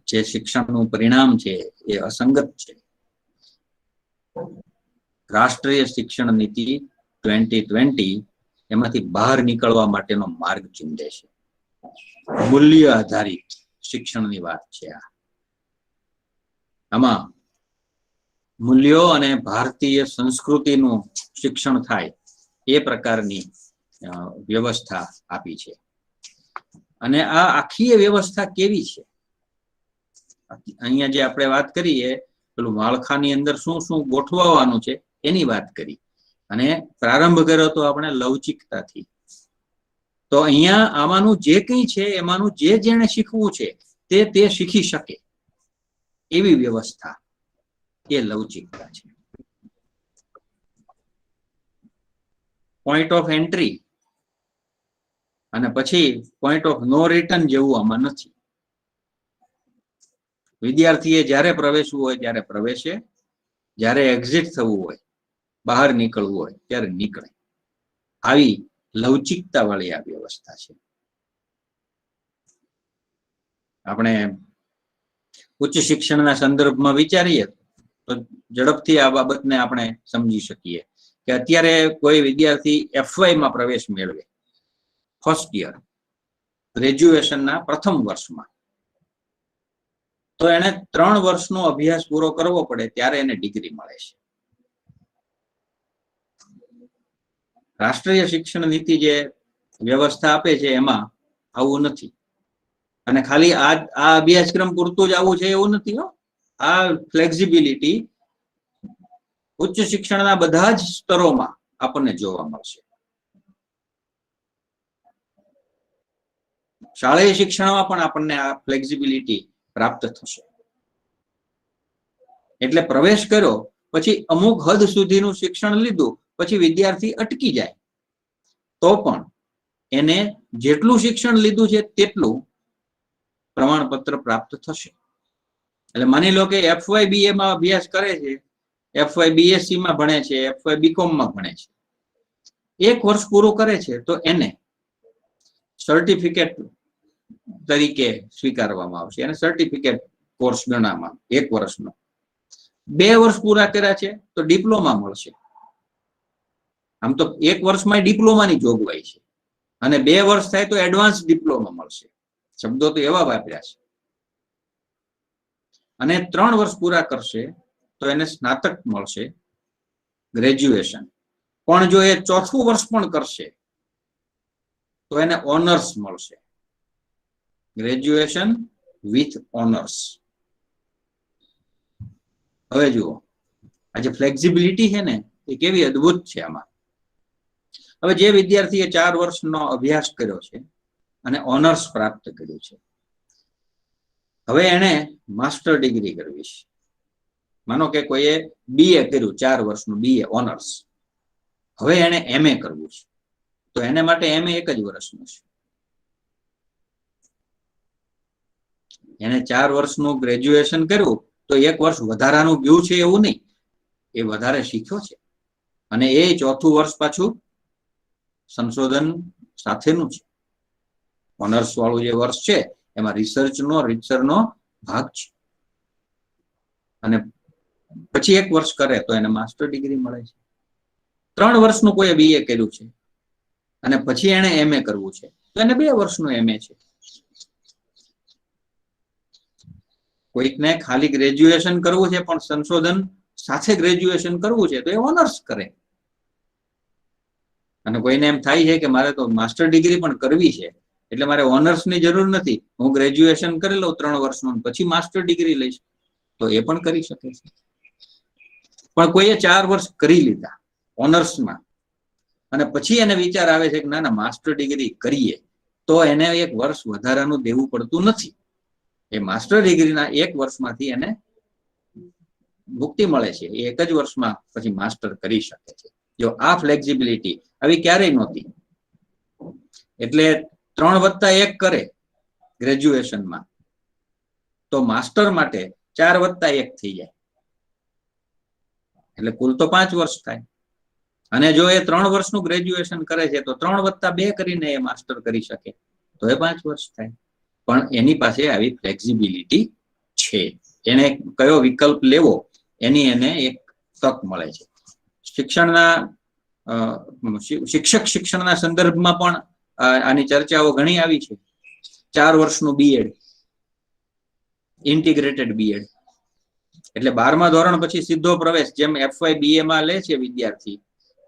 જે શિક્ષણનું પરિણામ છે એ અસંગત છે. રાષ્ટ્રીય શિક્ષણ નીતિ 2020 એમાંથી બહાર નીકળવા માટેનો માર્ગ ચીંધે છે. મૂલ્ય આધારિત શિક્ષણની વાત છે આ. આમાં મૂલ્યો અને ભારતીય સંસ્કૃતિનું શિક્ષણ થાય એ પ્રકારની વ્યવસ્થા આપી છે. અને આ આખી વ્યવસ્થા કેવી છે? અહીંયા જે આપણે વાત કરીએ પેલું માળખાની અંદર શું શું ગોઠવવાનું છે એની વાત કરી, અને પ્રારંભ કર્યો તો આપણે લવચિકતાથી. તો અહીંયા આમાંનું જે કંઈ છે એમાંનું જે જેણે શીખવું છે તે શીખી શકે એવી વ્યવસ્થા એ લવચિકતા છે. પોઈન્ટ ઓફ એન્ટ્રી અને પછી પોઈન્ટ ઓફ નો રિટર્ન જેવું આમાં નથી. વિદ્યાર્થીએ જ્યારે પ્રવેશવું હોય ત્યારે પ્રવેશે, જ્યારે એક્ઝિટ થવું હોય, બહાર નીકળવું હોય ત્યારે નીકળે. આવી લવચિકતા વાળી આ વ્યવસ્થા છે. આપણે ઉચ્ચ શિક્ષણના સંદર્ભમાં વિચારીએ તો ઝડપથી આ બાબતને આપણે સમજી શકીએ કે અત્યારે કોઈ વિદ્યાર્થી FY માં પ્રવેશ મેળવે, ફર્સ્ટ યર ગ્રેજ્યુએશનના પ્રથમ વર્ષમાં, તો એને 3 વર્ષનો અભ્યાસ પૂરો કરવો પડે ત્યારે એને ડિગ્રી મળે છે. રાષ્ટ્રીય શિક્ષણ નીતિ જે વ્યવસ્થા આપે છે એમાં આવું નથી. અને ખાલી આ અભ્યાસક્રમ પૂરતું જ આવું છે એવું નથી. આ ફ્લેક્સિબિલિટી ઉચ્ચ શિક્ષણના બધા જ સ્તરોમાં આપણને જોવા મળશે. શાળાય શિક્ષણમાં પણ આપણને આ ફ્લેક્સિબિલિટી પ્રાપ્ત થશે. એટલે પ્રવેશ કર્યો પછી અમુક હદ સુધીનું શિક્ષણ લીધું પછી વિદ્યાર્થી અટકી જાય તો પણ એને જેટલું શિક્ષણ લીધું છે તેટલું પ્રમાણપત્ર પ્રાપ્ત થશે. એટલે માની લો કે FY BA માં અભ્યાસ કરે છે, FY BSc માં ભણે છે, FY BCom માં ભણે છે, 1 વર્ષ પૂરું કરે છે તો એને સર્ટિફિકેટ તરીકે સ્વીકારવામાં આવશે. એને સર્ટિફિકેટ કોર્સ ગણવામાં 1 વર્ષનો. 2 વર્ષ પૂરા કર્યા છે તો ડિપ્લોમા મળશે. આમ તો 1 વર્ષમાં ડિપ્લોમાની જોગવાઈ છે, અને 2 વર્ષ થાય તો એડવાન્સ ડિપ્લોમા મળશે. શબ્દો તો એવા વાપર્યા છે. અને 3 વર્ષ પૂરા કરશે તો એને સ્નાતક મળશે, ગ્રેજ્યુએશન. પણ જો એ 4થું વર્ષ પણ કરશે તો એને ઓનર્સ મળશે, ગ્રેજ્યુએશન વિથ ઓનર્સ. હવે જુઓ આ જે ફ્લેક્સિબિલિટી છે ને એ કેવી અદ્ભુત છે આમાં. હવે જે વિદ્યાર્થીએ 4 વર્ષનો અભ્યાસ કર્યો છે અને ઓનર્સ પ્રાપ્ત કર્યું છે, હવે એને માસ્ટર ડિગ્રી કરવી છે. માનો કે કોઈએ BA કર્યું, 4 વર્ષનું BA ઓનર્સ, હવે એને MA કરવું છે તો એને માટે MA 1 જ વર્ષનું છે. એને 4 વર્ષનું ગ્રેજ્યુએશન કર્યું તો 1 વર્ષ વધારાનું ગયું છે એવું નહીં, એ વધારે શીખ્યો છે. અને એ 4થું વર્ષ પાછું સંશોધન સાથેનું છે. ઓનર્સ વાળું જે વર્ષ છે એમાં રિસર્ચનો ભાગ છે. અને પછી 1 વર્ષ કરે તો એને માસ્ટર ડિગ્રી મળે છે. 3 વર્ષનું કોઈ BA કર્યું છે અને પછી એને MA કરવું છે તો એને 2 વર્ષનું MA છે. કોઈકને ખાલી ગ્રેજ્યુએશન કરવું છે પણ સંશોધન સાથે ગ્રેજ્યુએશન કરવું છે તો એ ઓનર્સ કરે. અને કોઈને એમ થાય છે કે મારે તો માસ્ટર ડિગ્રી પણ કરવી છે એટલે મારે ઓનર્સની જરૂર નથી, હું ગ્રેજ્યુએશન કરી લઉં 3 વર્ષનું પછી માસ્ટર ડિગ્રી લઈશ, તો એ પણ કરી શકે છે. પણ કોઈએ 4 વર્ષ કરી લીધા ઓનર્સમાં અને પછી એને વિચાર આવે છે કે ના માસ્ટર ડિગ્રી કરીએ તો એને 1 વર્ષ વધારાનું દેવું પડતું નથી. એ માસ્ટર ડિગ્રીના 1 વર્ષમાંથી એને મુક્તિ મળે છે. એ 1 જ વર્ષમાં પછી માસ્ટર કરી શકે છે. જો આ ફ્લેક્સિબિલિટી આવી ક્યારેય નહોતી. એટલે 3+1 કરે ગ્રેજ્યુએશનમાં તો માસ્ટર માટે 4+1 થઈ જાય, એટલે કુલ તો 5 વર્ષ થાય. અને જો એ 3 વર્ષનું ગ્રેજ્યુએશન કરે છે તો 3+2 કરીને એ માસ્ટર કરી શકે તો એ 5 વર્ષ થાય. પણ એની પાસે આવી ફ્લેક્સિબિલિટી છે. એને કયો વિકલ્પ લેવો એની એને એક તક મળે છે. શિક્ષણના સંદર્ભમાં પણ આની ચર્ચાઓ ઘણી આવી છે. 4 વર્ષનું BEd, ઇન્ટિગ્રેટેડ BEd, એટલે 12મા ધોરણ પછી સીધો પ્રવેશ, જેમ FY BA માં લે છે વિદ્યાર્થી,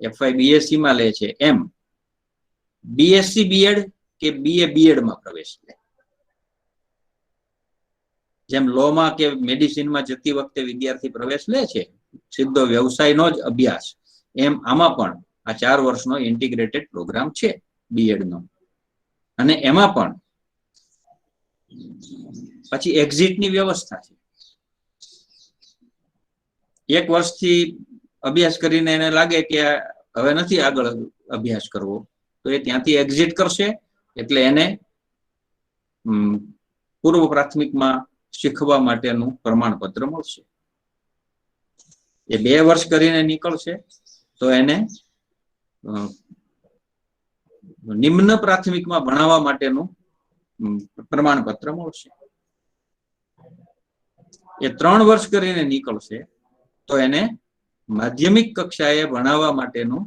FY BSc માં લે છે, એમ BSc BEd કે BA BEd માં પ્રવેશ લે. જેમ લો માં કે મેડિસિનમાં જતી વખતે વિદ્યાર્થી પ્રવેશ લે છે સીધો વ્યવસાયનો જ અભ્યાસ, એમ આમાં પણ આ 4 વર્ષનો ઇન્ટિગ્રેટેડ પ્રોગ્રામ છે BEd નો. અને એમાં પણ પછી એક્ઝિટની વ્યવસ્થા છે. 1 વર્ષથી અભ્યાસ કરીને એને લાગે કે હવે નથી આગળ અભ્યાસ કરવો, તો એ ત્યાંથી એક્ઝિટ કરશે, એટલે એને પૂર્વ પ્રાથમિકમાં શીખવા માટેનું પ્રમાણપત્ર મળશે. એ 2 વર્ષ કરીને નીકળશે તો એને નિમ્ન પ્રાથમિકમાં ભણાવવા માટેનું પ્રમાણપત્ર મળશે. એ 3 વર્ષ કરીને નીકળશે તો એને માધ્યમિક કક્ષાએ ભણાવવા માટેનું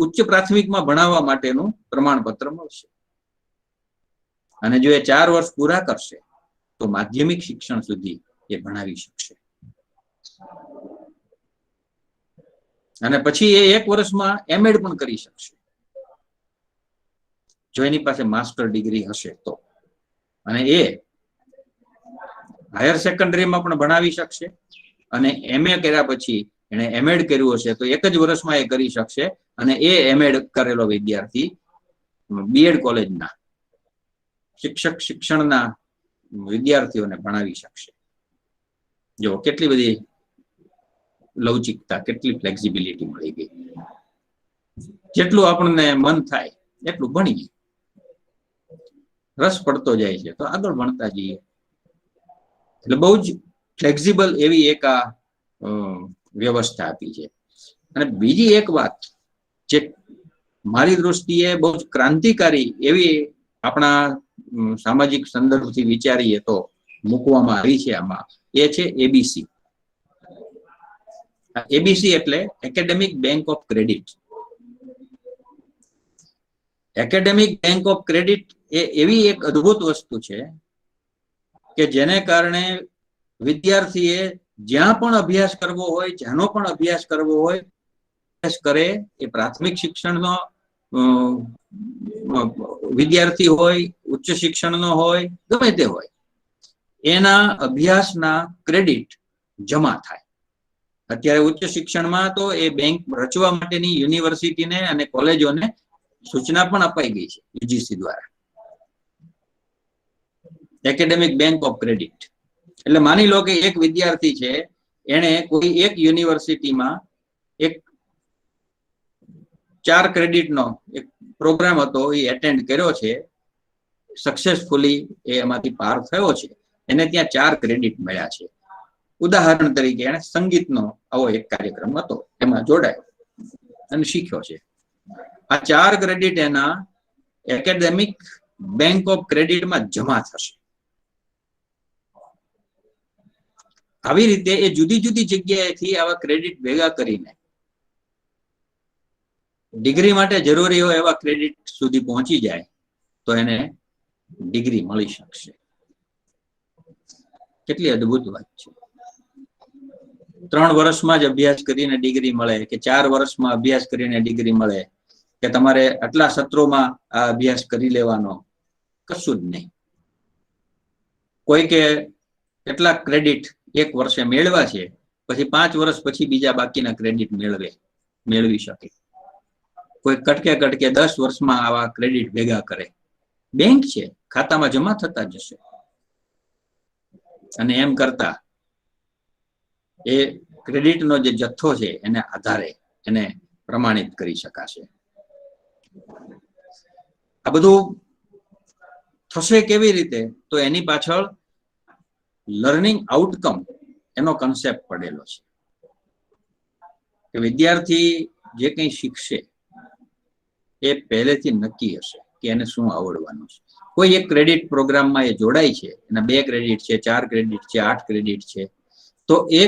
ઉચ્ચ પ્રાથમિકમાં ભણાવવા માટેનું પ્રમાણપત્ર મળશે. અને જો એ 4 વર્ષ પૂરા કરશે તો માધ્યમિક શિક્ષણ સુધી એ ભણાવી શકશે. અને પછી એ 1 વર્ષમાં એમએડ પણ કરી શકશે જો એની પાસે માસ્ટર ડિગ્રી હશે તો. અને એ હાયર સેકન્ડરીમાં પણ ભણાવી શકશે, અને MA કર્યા પછી એને એમએડ કર્યું હશે તો 1 જ વર્ષમાં એ કરી શકશે. અને એ એમએડ કરેલો વિદ્યાર્થી BEd કોલેજના શિક્ષણના વિદ્યાર્થીઓને ભણાવી શકશે. જો કેટલી બધી લવચિકતા, કેટલી ફ્લેક્સિબિલિટી મળી ગઈ. જેટલું આપણને મન થાય એટલું ભણીએ, રસ પડતો જાય છે તો આગળ ભણતા જઈએ. એટલે બહુ જ ફ્લેક્સિબલ એવી એક આ વ્યવસ્થા આપી છે. અને બીજી એક વાત જે મારી દ્રષ્ટિએ બહુ જ ક્રાંતિકારી એવી આપણા સામાજિક સંદર્ભથી વિચારીએ તો મૂકવામાં આવી છે આમાં, એ છે ABC. ABC એટલે academic bank of credit. Academic bank of credit એ એવી એક અદ્ભુત વસ્તુ છે કે જેને કારણે વિદ્યાર્થીએ જ્યાં પણ અભ્યાસ કરવો હોય, જેનો પણ અભ્યાસ કરવો હોય, અભ્યાસ કરે. એ પ્રાથમિક શિક્ષણનો વિદ્યાર્થી હોય, ઉચ્ચ શિક્ષણનો હોય, ગમે તે હોય, એના અભ્યાસના ક્રેડિટ જમા થાય. અત્યારે ઉચ્ચ શિક્ષણમાં તો એ બેંક રચવા માટેની યુનિવર્સિટીને અને કોલેજોને સૂચના પણ અપાઈ ગઈ છે UGC દ્વારા, એકેડેમિક બેંક ઓફ ક્રેડિટ. એટલે માની લો કે એક વિદ્યાર્થી છે, એને કોઈ એક યુનિવર્સિટીમાં એક 4 ક્રેડિટનો એક પ્રોગ્રામ હતો, એ એટેન્ડ કર્યો છે, સક્સેસફુલી એ એમાંથી પાર થયો છે, એને ત્યાં 4 ક્રેડિટ મળ્યા છે. ઉદાહરણ તરીકે એને સંગીતનો આવો એક કાર્યક્રમ હતો, એમાં જોડાયો અને શીખ્યો છે. આ 4 ક્રેડિટ એના એકેડેમિક બેંક ઓફ ક્રેડિટમાં જમા થશે. આવી રીતે એ જુદી જુદી જગ્યાએથી આવા ક્રેડિટ ભેગા કરીને ડિગ્રી માટે જરૂરી હોય એવા ક્રેડિટ સુધી પહોંચી જાય તો એને ડિગ્રી મળી શકશે. કેટલી અદ્ભુત વાત છે. 3 વર્ષમાં જ અભ્યાસ કરીને ડિગ્રી મળે, કે 4 વર્ષમાં અભ્યાસ કરીને ડિગ્રી મળે, કે તમારે આટલા સત્રોમાં આ અભ્યાસ કરી લેવાનો, કશું જ નહીં. કોઈ કે કેટલાક ક્રેડિટ 1 વર્ષે મેળવ્યા છે, પછી 5 વર્ષ પછી બીજા બાકીના ક્રેડિટ મેળવી શકે. કોઈ કટકે 10 વર્ષમાં આવા ક્રેડિટ ભેગા કરે. બેંક છે, ખાતામાં જમા થતા જશે. અને એમ કરતા એ ક્રેડિટનો જે જથ્થો છે એને આધારે એને પ્રમાણિત કરી શકાશે. આ બધું થશે કેવી રીતે? તો એની પાછળ લર્નિંગ આઉટકમ એનો કન્સેપ્ટ પડેલો છે કે વિદ્યાર્થી જે કંઈ શીખશે એ પહેલેથી નક્કી હશે કે એને શું આવડવાનું છે. કોઈ એક ક્રેડિટ પ્રોગ્રામમાં એ જોડાય છે, એના 2 ક્રેડિટ છે, 4 ક્રેડિટ છે, 8 ક્રેડિટ છે, તો એ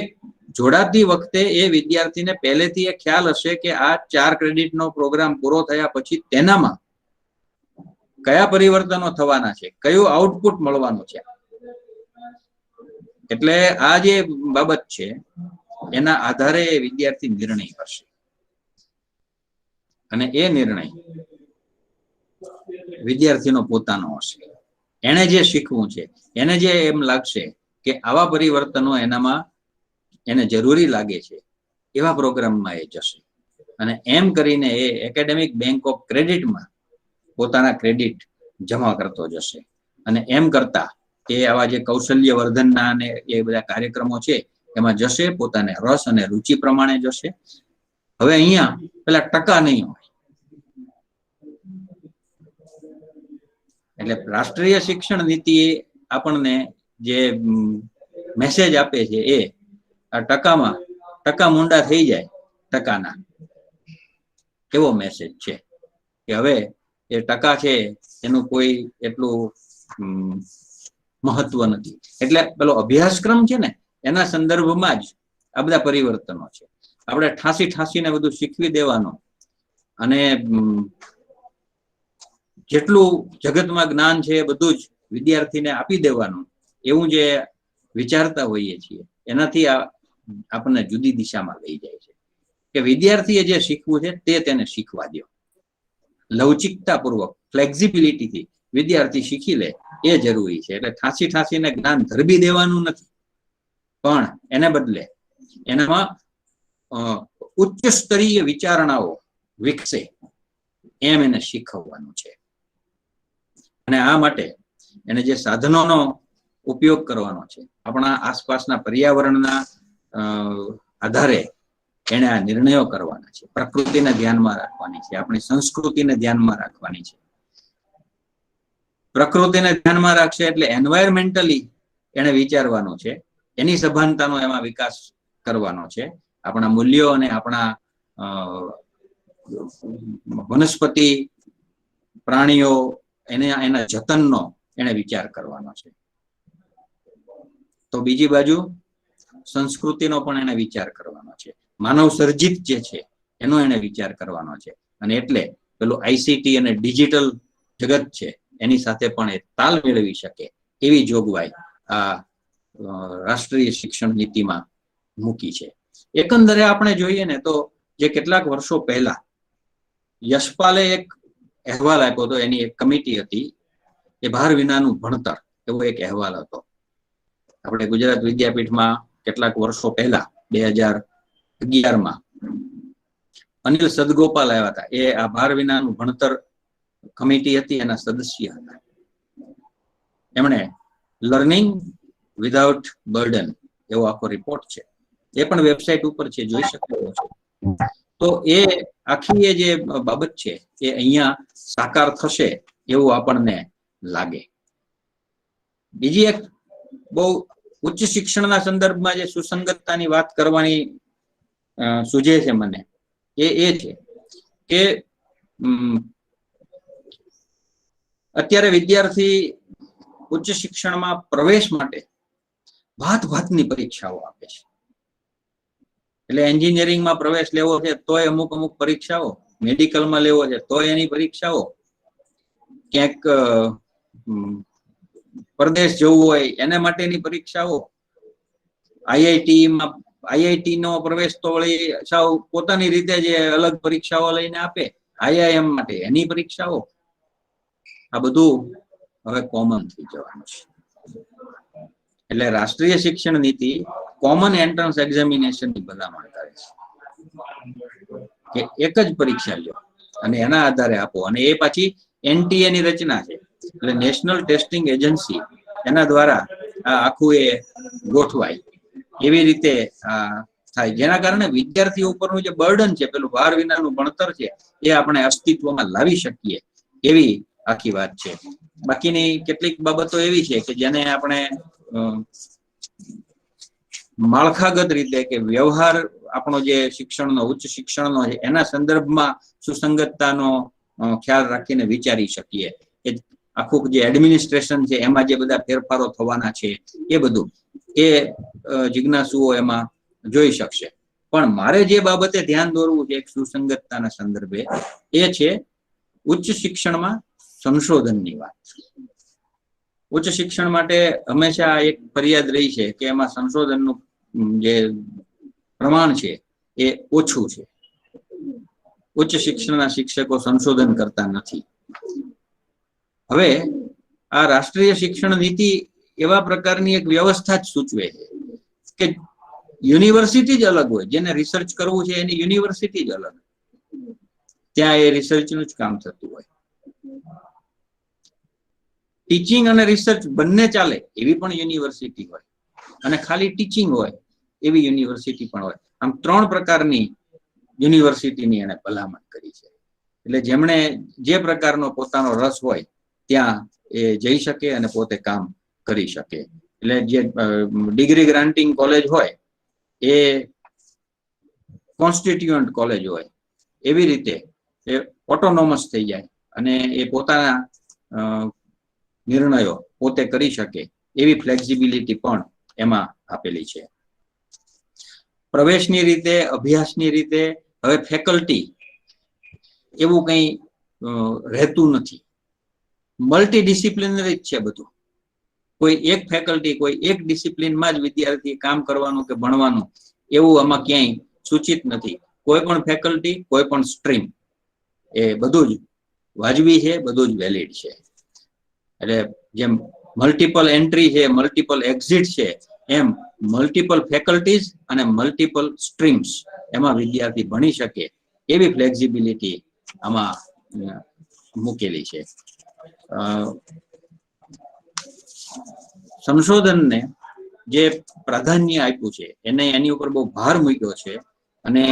જોડાતી વખતે એ વિદ્યાર્થીને પહેલેથી એ ખ્યાલ હશે કે આ 4 ક્રેડિટનો પ્રોગ્રામ પૂરો થયા પછી તેનામાં કયા પરિવર્તનો થવાના છે, કયું આઉટપુટ મળવાનું છે. એટલે આ જે બાબત છે એના આધારે વિદ્યાર્થી નિર્ણય કરશે અને એ નિર્ણય વિદ્યાર્થીનો પોતાનો હશે. એને જે શીખવું છે, એને જે એમ લાગશે કે આવા પરિવર્તનો એનામાં એને જરૂરી લાગે છે, એવા પ્રોગ્રામમાં એ જશે અને એમ કરીને એ એકેડેમિક બેંક ઓફ ક્રેડિટમાં પોતાના ક્રેડિટ જમા કરતો જશે. અને એમ કરતા એ આવા જે કૌશલ્ય વર્ધનના અને એ બધા કાર્યક્રમો છે એમાં જશે, પોતાને રસ અને રુચિ પ્રમાણે જશે. હવે અહીંયા પેલા ટકા નહીં હોય. એટલે રાષ્ટ્રીય શિક્ષણ નીતિ આપણને જે મેસેજ આપે છે એ આ ટકા મૂંડા થઈ જાય ટકાના, એવો મેસેજ છે કે હવે એ ટકા છે એનું કોઈ એટલું મહત્વ નથી. એટલે પેલો અભ્યાસક્રમ છે ને એના સંદર્ભમાં જ આ બધા પરિવર્તનો છે. આપણે ઠાંસીને બધું શીખવી દેવાનું અને જેટલું જગતમાં જ્ઞાન છે એ બધું જ વિદ્યાર્થીને આપી દેવાનું, એવું જે વિચારતા હોઈએ છીએ એનાથી આપણને જુદી દિશામાં લઈ જાય છે. કે વિદ્યાર્થીએ જે શીખવું છે તે તેને શીખવા દો. લવચિકતાપૂર્વક, ફ્લેક્સિબિલિટીથી વિદ્યાર્થી શીખી લે એ જરૂરી છે. એટલે ઠાંસીને જ્ઞાન ધરબી દેવાનું નથી, પણ એને બદલે એનામાં ઉચ્ચ સ્તરીય વિચારણાઓ વિકસે એમ એને શીખવવાનું છે. અને આ માટે એને જે સાધનોનો ઉપયોગ કરવાનો છે, આપણા આસપાસના પર્યાવરણના આધારે એને આ નિર્ણયો કરવાના છે. પ્રકૃતિને ધ્યાનમાં રાખવાની છે, આપણી સંસ્કૃતિને ધ્યાનમાં રાખવાની છે. પ્રકૃતિને ધ્યાનમાં રાખશે એટલે એન્વાયરમેન્ટલી એને વિચારવાનું છે, એની સભાનતાનો એમાં વિકાસ કરવાનો છે. આપણા મૂલ્યો અને આપણા વનસ્પતિ પ્રાણીઓ એના જતનનો એને વિચાર કરવાનો છે. તો બીજી બાજુ સંસ્કૃતિનો પણ એને વિચાર કરવાનો છે. માનવ સર્જિત જે છે એનો એને વિચાર કરવાનો છે. અને એટલે પેલું આઈસીટી અને ડિજિટલ જગત છે એની સાથે પણ એ તાલ મેળવી શકે એવી જોગવાઈ આ રાષ્ટ્રીય શિક્ષણ નીતિમાં મૂકી છે. એકંદરે આપણે જોઈએ ને તો જે કેટલાક વર્ષો પહેલા યશપાલે એક અહેવાલ આપ્યો હતો, એની એક કમિટી હતી, એ ભાર વિનાનું ભણતર એવો એક અહેવાલ હતો. આપણે ગુજરાત વિદ્યાપીઠમાં કેટલાક વર્ષો પહેલા 2011માં અનિલ સદગોપાલ આવ્યા હતા. એ આ ભાર વિનાનું ભણતર કમિટી હતી, એના સદસ્ય હતા. એમણે લર્નિંગ વિધાઉટ બર્ડન એવો આખો રિપોર્ટ છે, એ પણ વેબસાઇટ ઉપર છે, જોઈ શકો છો. તો એ આખી એ જે બાબત છે એ અહીંયા સાકાર થશે એવું આપણને લાગે. બીજી એક બહુ ઉચ્ચ શિક્ષણના સંદર્ભમાં જે સુસંગતતાની વાત કરવાની સૂઝે છે મને, એ છે કે અત્યારે વિદ્યાર્થી ઉચ્ચ શિક્ષણમાં પ્રવેશ માટે ભાતની પરીક્ષાઓ આપે છે. એટલે એન્જિનિયરિંગમાં પ્રવેશ લેવો છે તોય અમુક પરીક્ષાઓ, મેડિકલમાં લેવો છે તોય એની પરીક્ષાઓ, ક્યાંક પરદેશ જવું હોય એને માટેની પરીક્ષાઓ, આઈઆઈટી નો પ્રવેશ તો વળી સાવ પોતાની રીતે જે અલગ પરીક્ષાઓ લઈને આપે, આઈઆઈએમ માટે એની પરીક્ષાઓ, આ બધું હવે કોમન થઈ જવાનું છે. એટલે રાષ્ટ્રીય શિક્ષણ નીતિ કોમન એન્ટ્રન્સ એક્ઝામિનેશન ની ભલામણ કરે છે કે એક જ પરીક્ષા લો અને એના આધારે આપો. અને એ પાછી એનટીએ ની રચના છે, એટલે નેશનલ ટેસ્ટિંગ એજન્સી, એના દ્વારા આ આખું એ ગોઠવાય એવી રીતે થાય, જેના કારણે વિદ્યાર્થીઓ ઉપરનું જે બર્ડન છે, પેલું ભાર વિનાનું ભણતર છે, એ આપણે અસ્તિત્વમાં લાવી શકીએ એવી આખી વાત છે. બાકીની કેટલીક બાબતો એવી છે કે જેને આપણે માળખાગત રીતે કે વ્યવહાર આપણો જે શિક્ષણનો ઉચ્ચ શિક્ષણનો છે એના સંદર્ભમાં સુસંગતતાનો ખ્યાલ રાખીને વિચારી શકીએ કે આખું જે એડમિનિસ્ટ્રેશન છે એમાં જે બધા ફેરફારો થવાના છે એ બધું એ જિજ્ઞાસુઓ એમાં જોઈ શકશે. પણ મારે જે બાબતે ધ્યાન દોરવું છે એક સુસંગતતાના સંદર્ભે, એ છે ઉચ્ચ શિક્ષણમાં સંશોધનની વાત. ઉચ્ચ શિક્ષણ માટે હંમેશા એક ફરિયાદ રહી છે કે એમાં સંશોધનનું જે પ્રમાણ છે એ ઓછું છે. ઉચ્ચ શિક્ષણના શિક્ષકો સંશોધન કરતા નથી. હવે આ રાષ્ટ્રીય શિક્ષણ નીતિ એવા પ્રકારની એક વ્યવસ્થા જ સૂચવે છે કે યુનિવર્સિટી જ અલગ હોય, જેને રિસર્ચ કરવું છે એની યુનિવર્સિટી જ અલગ, ત્યાં એ રિસર્ચનું જ કામ થતું હોય. ટીચિંગ અને રિસર્ચ બંને ચાલે એવી પણ યુનિવર્સિટી હોય, અને ખાલી ટીચિંગ હોય એવી યુનિવર્સિટી પણ હોય. આમ 3 પ્રકારની યુનિવર્સિટીની એને ભલામણ કરી છે. એટલે જેમણે જે પ્રકારનો પોતાનો રસ હોય ત્યાં એ જઈ શકે અને પોતે કામ કરી શકે. એટલે જે ડિગ્રી ગ્રાન્ટિંગ કોલેજ હોય એ કોન્સ્ટિટ્યુઅન્ટ કોલેજ હોય, એવી રીતે એ ઓટોનોમસ થઈ જાય અને એ પોતાના નિર્ણયો પોતે કરી શકે એવી ફ્લેક્સિબિલિટી પણ એમાં આપેલી છે. પ્રવેશની રીતે, અભ્યાસની રીતે હવે ફેકલ્ટી એવું કંઈ રહેતું નથી. મલ્ટી ડિસિપ્લિનરી જ છે બધું. કોઈ એક ફેકલ્ટી, કોઈ એક ડિસિપ્લિનમાં જ વિદ્યાર્થી કામ કરવાનું કે ભણવાનું એવું આમાં ક્યાંય સૂચિત નથી. કોઈ પણ ફેકલ્ટી, કોઈ પણ સ્ટ્રીમ, એ બધું જ વાજબી છે, બધું જ વેલિડ છે. એટલે જેમ મલ્ટિપલ એન્ટ્રી છે, મલ્ટિપલ એક્ઝિટ છે, એમ મલ્ટિપલ ફેકલ્ટીઝ અને મલ્ટિપલ સ્ટ્રીમ્સ એમાં વિદ્યાર્થી ભણી શકે એવી ફ્લેક્સિબિલિટી આમાં મૂકેલી છે. સંશોધનને જે પ્રાધાન્ય આપ્યું છે એને એની ઉપર બહુ ભાર મૂક્યો છે, અને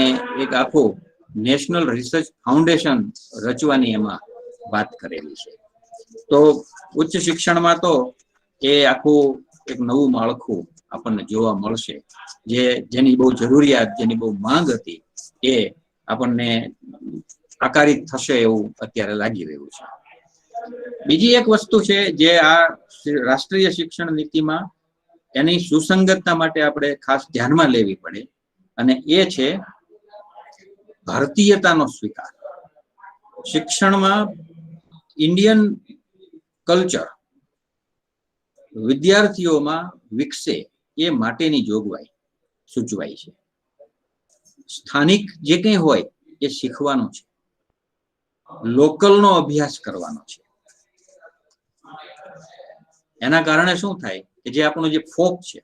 એક આખું નેશનલ રિસર્ચ ફાઉન્ડેશન રચવાની એમાં વાત કરેલી છે. તો ઉચ્ચ શિક્ષણમાં તો એ આખું એક નવું માળખું આપણને જોવા મળશે, જેની બહુ જરૂરિયાત, જેની બહુ માંગ હતી, એ આપણને આકારિત થશે એવું અત્યારે લાગી રહ્યું છે. બીજી એક વસ્તુ છે જે આ રાષ્ટ્રીય શિક્ષણ નીતિમાં એની સુસંગતતા માટે આપણે ખાસ ધ્યાનમાં લેવી પડે, અને એ છે ભારતીયતાનો સ્વીકાર. શિક્ષણમાં ઇન્ડિયન કલ્ચર વિદ્યાર્થીઓમાં વિકસે એ માટેની જોગવાઈ સૂચવાય છે. સ્થાનિક જે કંઈ હોય એ શીખવાનું છે, લોકલનો અભ્યાસ કરવાનો છે. એના કારણે શું થાય કે જે આપણું જે ફોક છે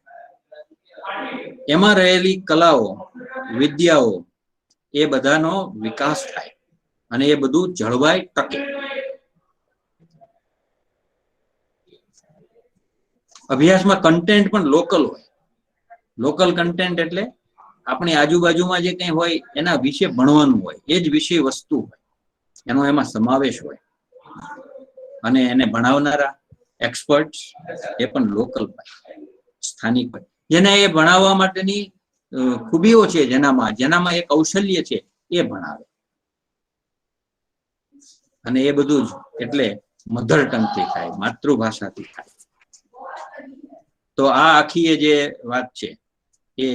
એમાં રહેલી કલાઓ, વિદ્યાઓ, એ બધાનો વિકાસ થાય અને એ બધું જળવાય, ટકે. અભ્યાસમાં કન્ટેન્ટ પણ લોકલ હોય. લોકલ કન્ટેન્ટ એટલે આપણી આજુબાજુમાં જે કંઈ હોય એના વિશે ભણવાનું હોય, એ જ વિષય વસ્તુ હોય, એનો એમાં સમાવેશ હોય. અને એને ભણાવનારા એક્સપર્ટ એ પણ લોકલ હોય, સ્થાનિક હોય, જેને એ ભણાવવા માટેની ખૂબીઓ છે, જેનામાં એ કૌશલ્ય છે, એ ભણાવે. અને એ બધું જ એટલે મધર ટંગથી થાય, માતૃભાષાથી થાય. તો આ આખી જે વાત છે એ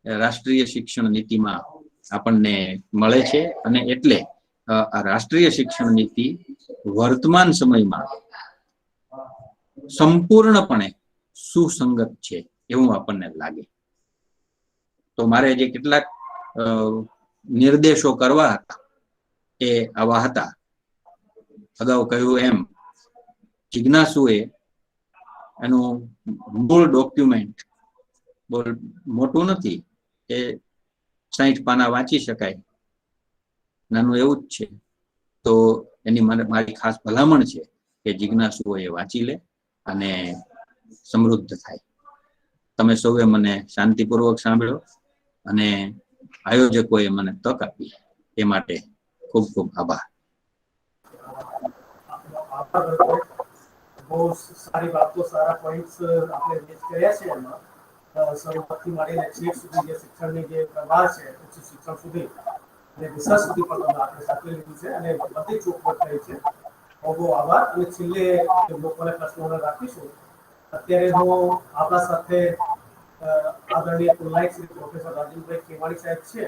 રાષ્ટ્રીય શિક્ષણ નીતિમાં આપણને મળે છે, અને એટલે આ રાષ્ટ્રીય શિક્ષણ નીતિ વર્તમાન સમયમાં સંપૂર્ણપણે સુસંગત છે એવું આપણને લાગે. તો મારે જે કેટલાક નિર્દેશો કરવા હતા એ આવા હતા. અગાઉ કહ્યું એમ, જિજ્ઞાસુએ એનું મૂળ ડોક્યુમેન્ટ બહુ મોટું નથી, એ 60 પાના વાંચી શકાય, નાનું એવું જ છે. તો એની મારી ખાસ ભલામણ છે કે જિજ્ઞાસુઓ એ વાંચી લે અને સમૃદ્ધ થાય. તમે સૌએ મને શાંતિપૂર્વક સાંભળ્યો અને આયોજકોએ મને તક આપી, એ માટે ખૂબ ખૂબ આભાર. બહુ સારી વાતો, સારા પોઈન્ટ્સ આપણે રેઝ કર્યા છે. એમાં શરૂઆતથી માંડીને છેક સુધી જે શિક્ષણની જે પ્રવાહ છે, ઉચ્ચ શિક્ષણ સુધી અને રિસર્ચ સુધી પણ તમે આપણે સાથે લીધું છે, અને બધી ચોખવટ થઈ છે. બહુ બહુ આભાર. અને છેલ્લે લોકોને પ્રશ્નો રાખીશું. અત્યારે હું આપણા સાથે આદરણીય કુલનાયક શ્રી પ્રોફેસર રાજેન્દ્રભાઈ ખેવાણી સાહેબ છે,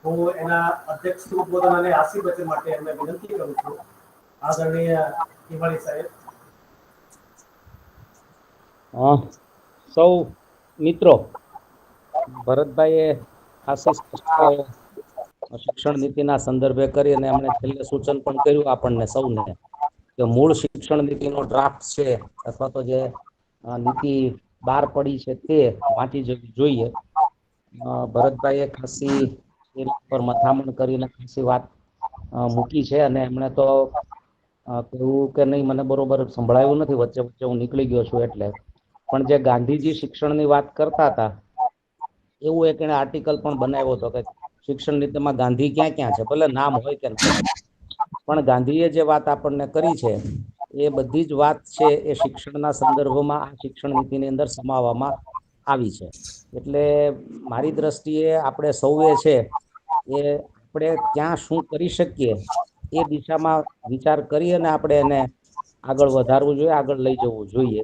હું એના અધ્યક્ષ ઉદ્બોધન અને આશીર્વચન માટે એમને વિનંતી કરું છું. આદરણીય ખેવાણી સાહેબ. સૌ મિત્રો, ભરતભાઈએ ખાસી સ્પષ્ટ શિક્ષણ નીતિના સંદર્ભે કરી અને એમણે છેલ્લે સૂચન પણ કર્યું આપણને સૌને કે મૂળ શિક્ષણ નીતિનો ડ્રાફ્ટ છે અથવા તો જે નીતિ બહાર પડી છે તે વાંચી જવી જોઈએ. ભરતભાઈએ ખાસી પર મથામણ કરીને ખાસી વાત મૂકી છે અને એમણે તો કેવું કે નહીં મને બરોબર સંભળાયું નથી, વચ્ચે વચ્ચે હું નીકળી ગયો છું એટલે, પણ જે ગાંધીજી શિક્ષણની વાત કરતા હતા એવું એક એને આર્ટિકલ પણ બનાવ્યો હતો કે શિક્ષણ નીતિમાં ગાંધી ક્યાં ક્યાં છે, ભલે નામ હોય કે પણ ગાંધીએ જે વાત આપણને કરી છે એ બધી જ વાત છે એ શિક્ષણના સંદર્ભમાં આ શિક્ષણ નીતિની અંદર સમાવવામાં આવી છે. એટલે મારી દ્રષ્ટિએ આપણે સૌએ છે એ આપણે ક્યાં શું કરી શકીએ એ દિશામાં વિચાર કરી અને આપણે એને આગળ વધારવું જોઈએ, આગળ લઈ જવું જોઈએ.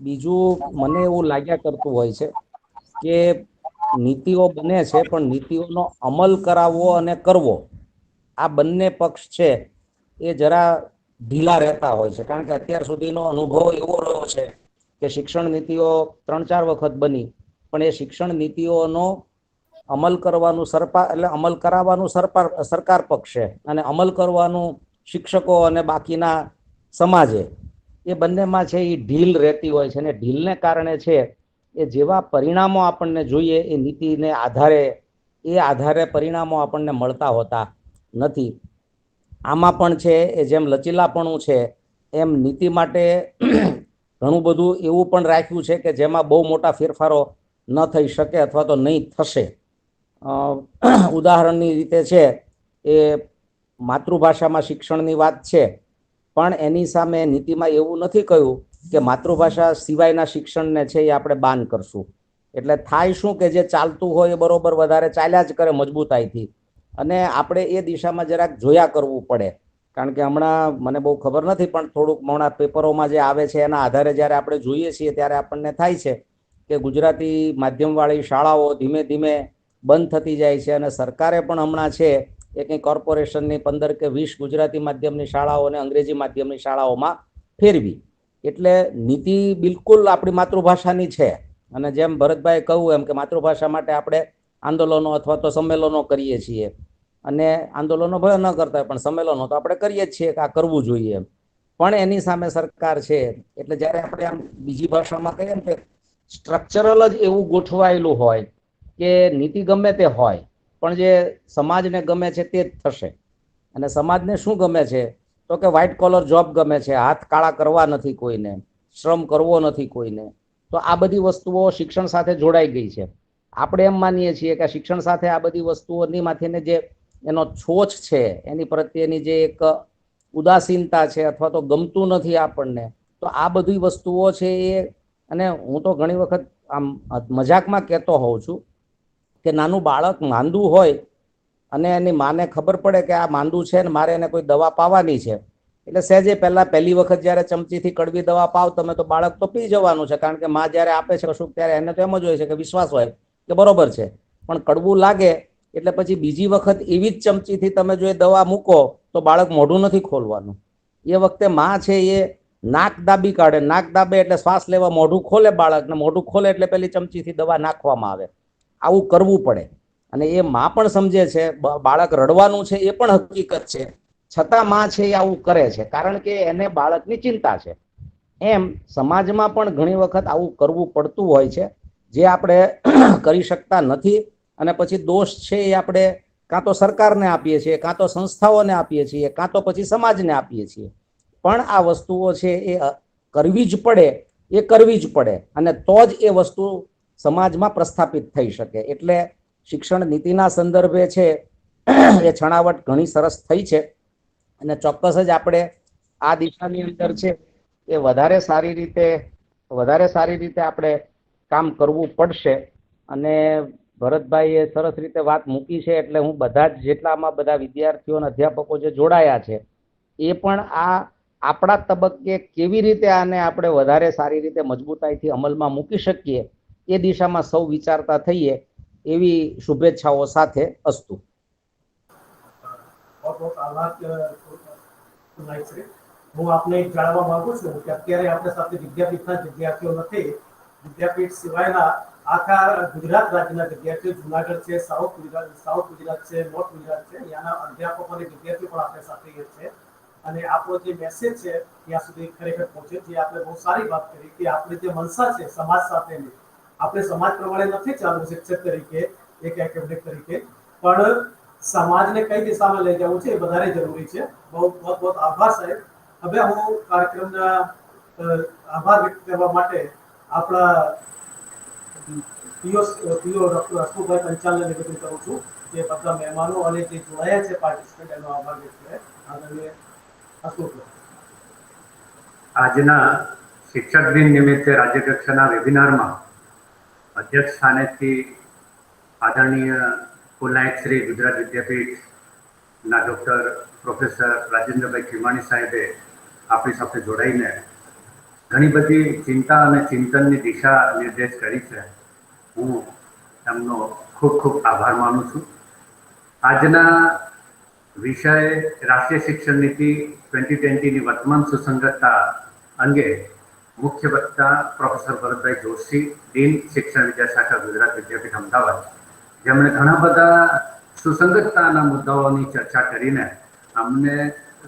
બીજું મને એવું લાગ્યા કરતું હોય છે કે નીતિઓ બને છે પણ નીતિઓનો અમલ કરાવવો અને કરવો આ બંને પક્ષ છે એ જરા ઢીલા રહેતા હોય છે. કારણ કે અત્યાર સુધીનો અનુભવ એવો રહ્યો છે કે શિક્ષણ નીતિઓ 3-4 વખત બની પણ એ શિક્ષણ નીતિઓનો અમલ કરવાનું અમલ કરાવવાનું સરકાર પક્ષે અને અમલ કરવાનું શિક્ષકો અને બાકીના સમાજે, એ બંનેમાં છે એ ઢીલ રહેતી હોય છે અને ઢીલને કારણે છે એ જેવા પરિણામો આપણને જોઈએ એ નીતિને આધારે પરિણામો આપણને મળતા હોતા નથી. આમાં પણ છે એ જેમ લચીલાપણું છે એમ નીતિ માટે ઘણું બધું એવું પણ રાખ્યું છે કે જેમાં બહુ મોટા ફેરફારો ન થઈ શકે અથવા તો નહીં થશે. ઉદાહરણની રીતે છે એ માતૃભાષામાં શિક્ષણની વાત છે પણ એની સામે નીતિમાં એવું નથી કહ્યું કે માતૃભાષા સિવાયના શિક્ષણને છે એ આપણે બાન કરશું. એટલે થાય શું કે જે ચાલતું હોય એ બરોબર વધારે ચાલ્યા જ કરે મજબૂતાઈથી, અને આપણે એ દિશામાં જરાક જોયા કરવું પડે. કારણ કે હમણાં મને બહુ ખબર નથી પણ થોડુંક હમણાં પેપરોમાં જે આવે છે એના આધારે જ્યારે આપણે જોઈએ છીએ ત્યારે આપણને થાય છે કે ગુજરાતી માધ્યમવાળી શાળાઓ ધીમે ધીમે બંધ થતી જાય છે અને સરકારે પણ હમણાં છે એ કંઈ કોર્પોરેશનની 15 કે 20 ગુજરાતી માધ્યમની શાળાઓ અને અંગ્રેજી માધ્યમની શાળાઓમાં ફેરવી. એટલે નીતિ બિલકુલ આપણી માતૃભાષાની છે અને જેમ ભરતભાઈ કહ્યું એમ કે માતૃભાષા માટે આપણે આંદોલનો અથવા તો સંમેલનો કરીએ છીએ અને આંદોલનો ભલે ન કરતા હોય પણ સંમેલનો તો આપણે કરીએ જ છીએ કે આ કરવું જોઈએ. પણ એની સામે સરકાર છે એટલે જ્યારે આપણે આમ બીજી ભાષામાં કહીએ કે સ્ટ્રક્ચરલ જ એવું ગોઠવાયેલું હોય કે નીતિ ગમે તે હોય પણ જે સમાજને ગમે છે તે જ થશે. અને સમાજને શું ગમે છે તો કે વ્હાઇટ કોલર જોબ ગમે છે, હાથ કાળા કરવા નથી કોઈને, શ્રમ કરવો નથી કોઈને. તો આ બધી વસ્તુઓ શિક્ષણ સાથે જોડાઈ ગઈ છે. આપણે એમ માનીએ છીએ કે શિક્ષણ સાથે આ બધી વસ્તુઓની માથીને જે એનો છોછ છે એની પ્રત્યેની જે એક ઉદાસીનતા છે અથવા તો ગમતું નથી આપણને, તો આ બધી વસ્તુઓ છે એ, અને હું તો ઘણી વખત આમ મજાકમાં કહેતો હોઉં છું કે નાનું બાળક માંદું હોય અને એની માને ખબર પડે કે આ માંદું છે ને મારે એને કોઈ દવા પાવાની છે, એટલે સહેજે પહેલી વખત જ્યારે ચમચીથી કડવી દવા પાવ તમે તો બાળક તો પી જવાનું છે. કારણ કે માં જ્યારે આપે છે કશુંક ત્યારે એને તો એમ જ હોય છે કે વિશ્વાસ હોય કે બરોબર છે. પણ કડવું લાગે એટલે પછી બીજી વખત એવી જ ચમચીથી તમે જો એ દવા મૂકો તો બાળક મોઢું નથી ખોલવાનું. એ વખતે માં છે એ નાક દાબી કાઢે, નાક દાબે એટલે શ્વાસ લેવા મોઢું ખોલે બાળક, ને મોઢું ખોલે એટલે પેલી ચમચીથી દવા નાખવામાં આવે. આવું કરવું પડે અને એ માં પણ સમજે છે, બાળક રડવાનું છે એ પણ હકીકત છે, છતાં માં છે એ આવું કરે છે કારણ કે એને બાળકની ચિંતા છે. એમ સમાજમાં પણ ઘણી વખત આવું કરવું પડતું હોય છે જે આપણે કરી શકતા નથી અને પછી દોષ છે એ આપણે કાં તો સરકારને આપીએ છીએ, કાં તો સંસ્થાઓને આપીએ છીએ, કાં તો પછી સમાજને આપીએ છીએ. પણ આ વસ્તુઓ છે એ કરવી જ પડે, એ કરવી જ પડે અને તો જ એ વસ્તુ સમાજમાં પ્રસ્થાપિત થઈ શકે. એટલે શિક્ષણ નીતિના સંદર્ભે છે એ છણાવટ ઘણી સરસ થઈ છે અને ચોક્કસ જ આપણે આ દિશાની અંદર છે એ વધારે સારી રીતે આપણે કામ કરવું પડશે. અને ભરતભાઈએ સરસ રીતે વાત મૂકી છે એટલે હું બધા જ જેટલામાં બધા વિદ્યાર્થીઓ અને અધ્યાપકો જે જોડાયા છે એ પણ આ આપણા તબક્કે કેવી રીતે આને આપણે વધારે સારી રીતે મજબૂતાઈથી અમલમાં મૂકી શકીએ એ દિશામાં સૌ વિચારતા થઈએ એવી શુભેચ્છાઓ સાથે અસ્તુ. बहुत बहुत आभार नाइक श्री હું આપને એક જાણવા માંગુ છું કે અત્યારે આપણી સાથે વિદ્યાપીઠના વિદ્યાર્થીઓ નથી. વિદ્યાપીઠ સિવાયના આખા ગુજરાત રાજ્યના વિદ્યાર્થીઓ, જુનાગઢ છે, સાઉથ ગુજરાત છે, નોર્થ ગુજરાત છે, ત્યાંના અધ્યાપકો અને વિદ્યાર્થીઓ પણ આપણી સાથે છે. અને આપણો જે મેસેજ છે ત્યાં સુધી ખરેખર પહોંચે, જે આપણે બહુ સારી વાત કરી કે આપણી જે મનસા છે સમાજ સાથેની, આપણે સમાજ પ્રમાણે નથી ચાલવું શિક્ષક તરીકે, એક એકેડેમિક તરીકે, પણ સમાજને કઈ દિશામાં લઈ જવું છે એ વધારે જરૂરી છે. બહુ બહુ આભાર સાહેબ. હવે હું કાર્યક્રમના આભાર વ્યક્ત કરવા માટે આપણા પીઓ ડોક્ટર અશોકભાઈ પંચાલને નિવેદન કરું છું કે બધા મહેમાનો અને જે જોડાયા છે પાર્ટિસિપન્ટ એનો આભાર વ્યક્ત કરે. આદરણીય અશોકભાઈ. આજના શિક્ષક દિન નિમિત્તે રાજ્ય કક્ષાના વેબિનારમાં અધ્યક્ષ સ્થાનેથી આદરણીય કુલનાયક શ્રી ગુજરાત વિદ્યાપીઠના ડૉક્ટર પ્રોફેસર રાજેન્દ્રભાઈ ખીમાણી સાહેબે આપણી સાથે જોડાઈને ઘણી બધી ચિંતા અને ચિંતનની દિશા નિર્દેશ કરી છે. હું એમનો ખૂબ ખૂબ આભાર માનું છું. આજના વિષય રાષ્ટ્રીય શિક્ષણ નીતિ 2020ની વર્તમાન સુસંગતતા અંગે મુખ્ય વક્તા પ્રોફેસર ભરતભાઈ જોશી, ડીન શિક્ષણ વિદ્યાશાખા ગુજરાત વિદ્યાપીઠ અમદાવાદ, જેમણે ઘણા બધા સુસંગતતાના મુદ્દાઓની ચર્ચા કરીને અમને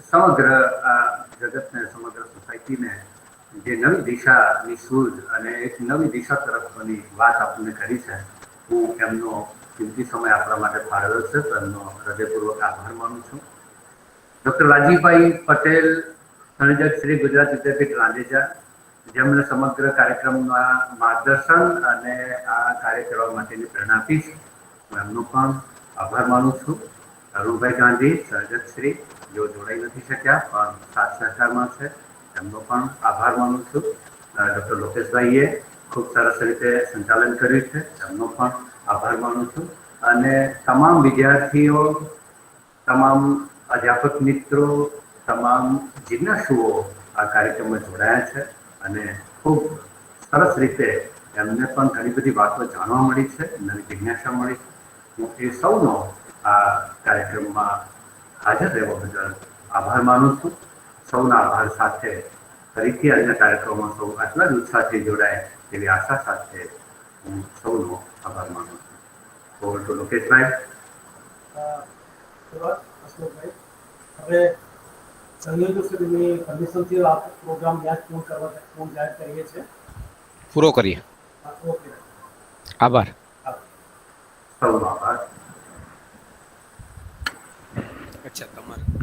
સમગ્ર જગતને, સમગ્ર સોસાયટીને જે નવી દિશાની સૂઝ અને એક નવી દિશા તરફની વાત આપણને કરી છે, હું એમનો કિંમતી સમય આપણા માટે ફાળવ્યો છે તો એમનો હૃદયપૂર્વક આભાર માનું છું. ડૉક્ટર રાજીવભાઈ પટેલ, સંયોજક શ્રી ગુજરાત વિદ્યાપીઠ રાંદેજા, જેમણે સમગ્ર કાર્યક્રમમાં માર્ગદર્શન અને આ કાર્ય કરવા માટેની પ્રેરણા આપી છે, હું એમનો પણ આભાર માનું છું. અરુણભાઈ ગાંધી, સંયોજક શ્રી, જેઓ જોડાઈ નથી શક્યા પણ સાથ સહકારમાં છે, એમનો પણ આભાર માનું છું. ડૉક્ટર લોકેશભાઈએ ખૂબ સરસ રીતે સંચાલન કર્યું છે, એમનો પણ આભાર માનું છું. અને તમામ વિદ્યાર્થીઓ, તમામ અધ્યાપક મિત્રો, તમામ જિજ્ઞાસુઓ આ કાર્યક્રમમાં જોડાયા છે અને ખૂબ સરસ રીતે એમને પણ ઘણી બધી વાતો જાણવા મળી છે, નવી જિજ્ઞાસા મળી છે. હું એ સૌનો આ કાર્યક્રમમાં હાજર રહેવા બદલ આભાર માનું છું. સૌના આભાર સાથે ફરીથી આજના કાર્યક્રમમાં સૌ આટલા જ ઉત્સાહથી જોડાય એવી આશા સાથે હું સૌનો આભાર માનું છું. Over to લોકેશભાઈ. અશોકભાઈ, હવે સંયોજકશ્રીની પરમિશનથી આ પ્રોગ્રામ યાદ પૂર્ણ જાહેર કરીએ છીએ. પૂરો કરીએ. ઓકે, આભાર. સૌનો આભાર. અચ્છા, તમારે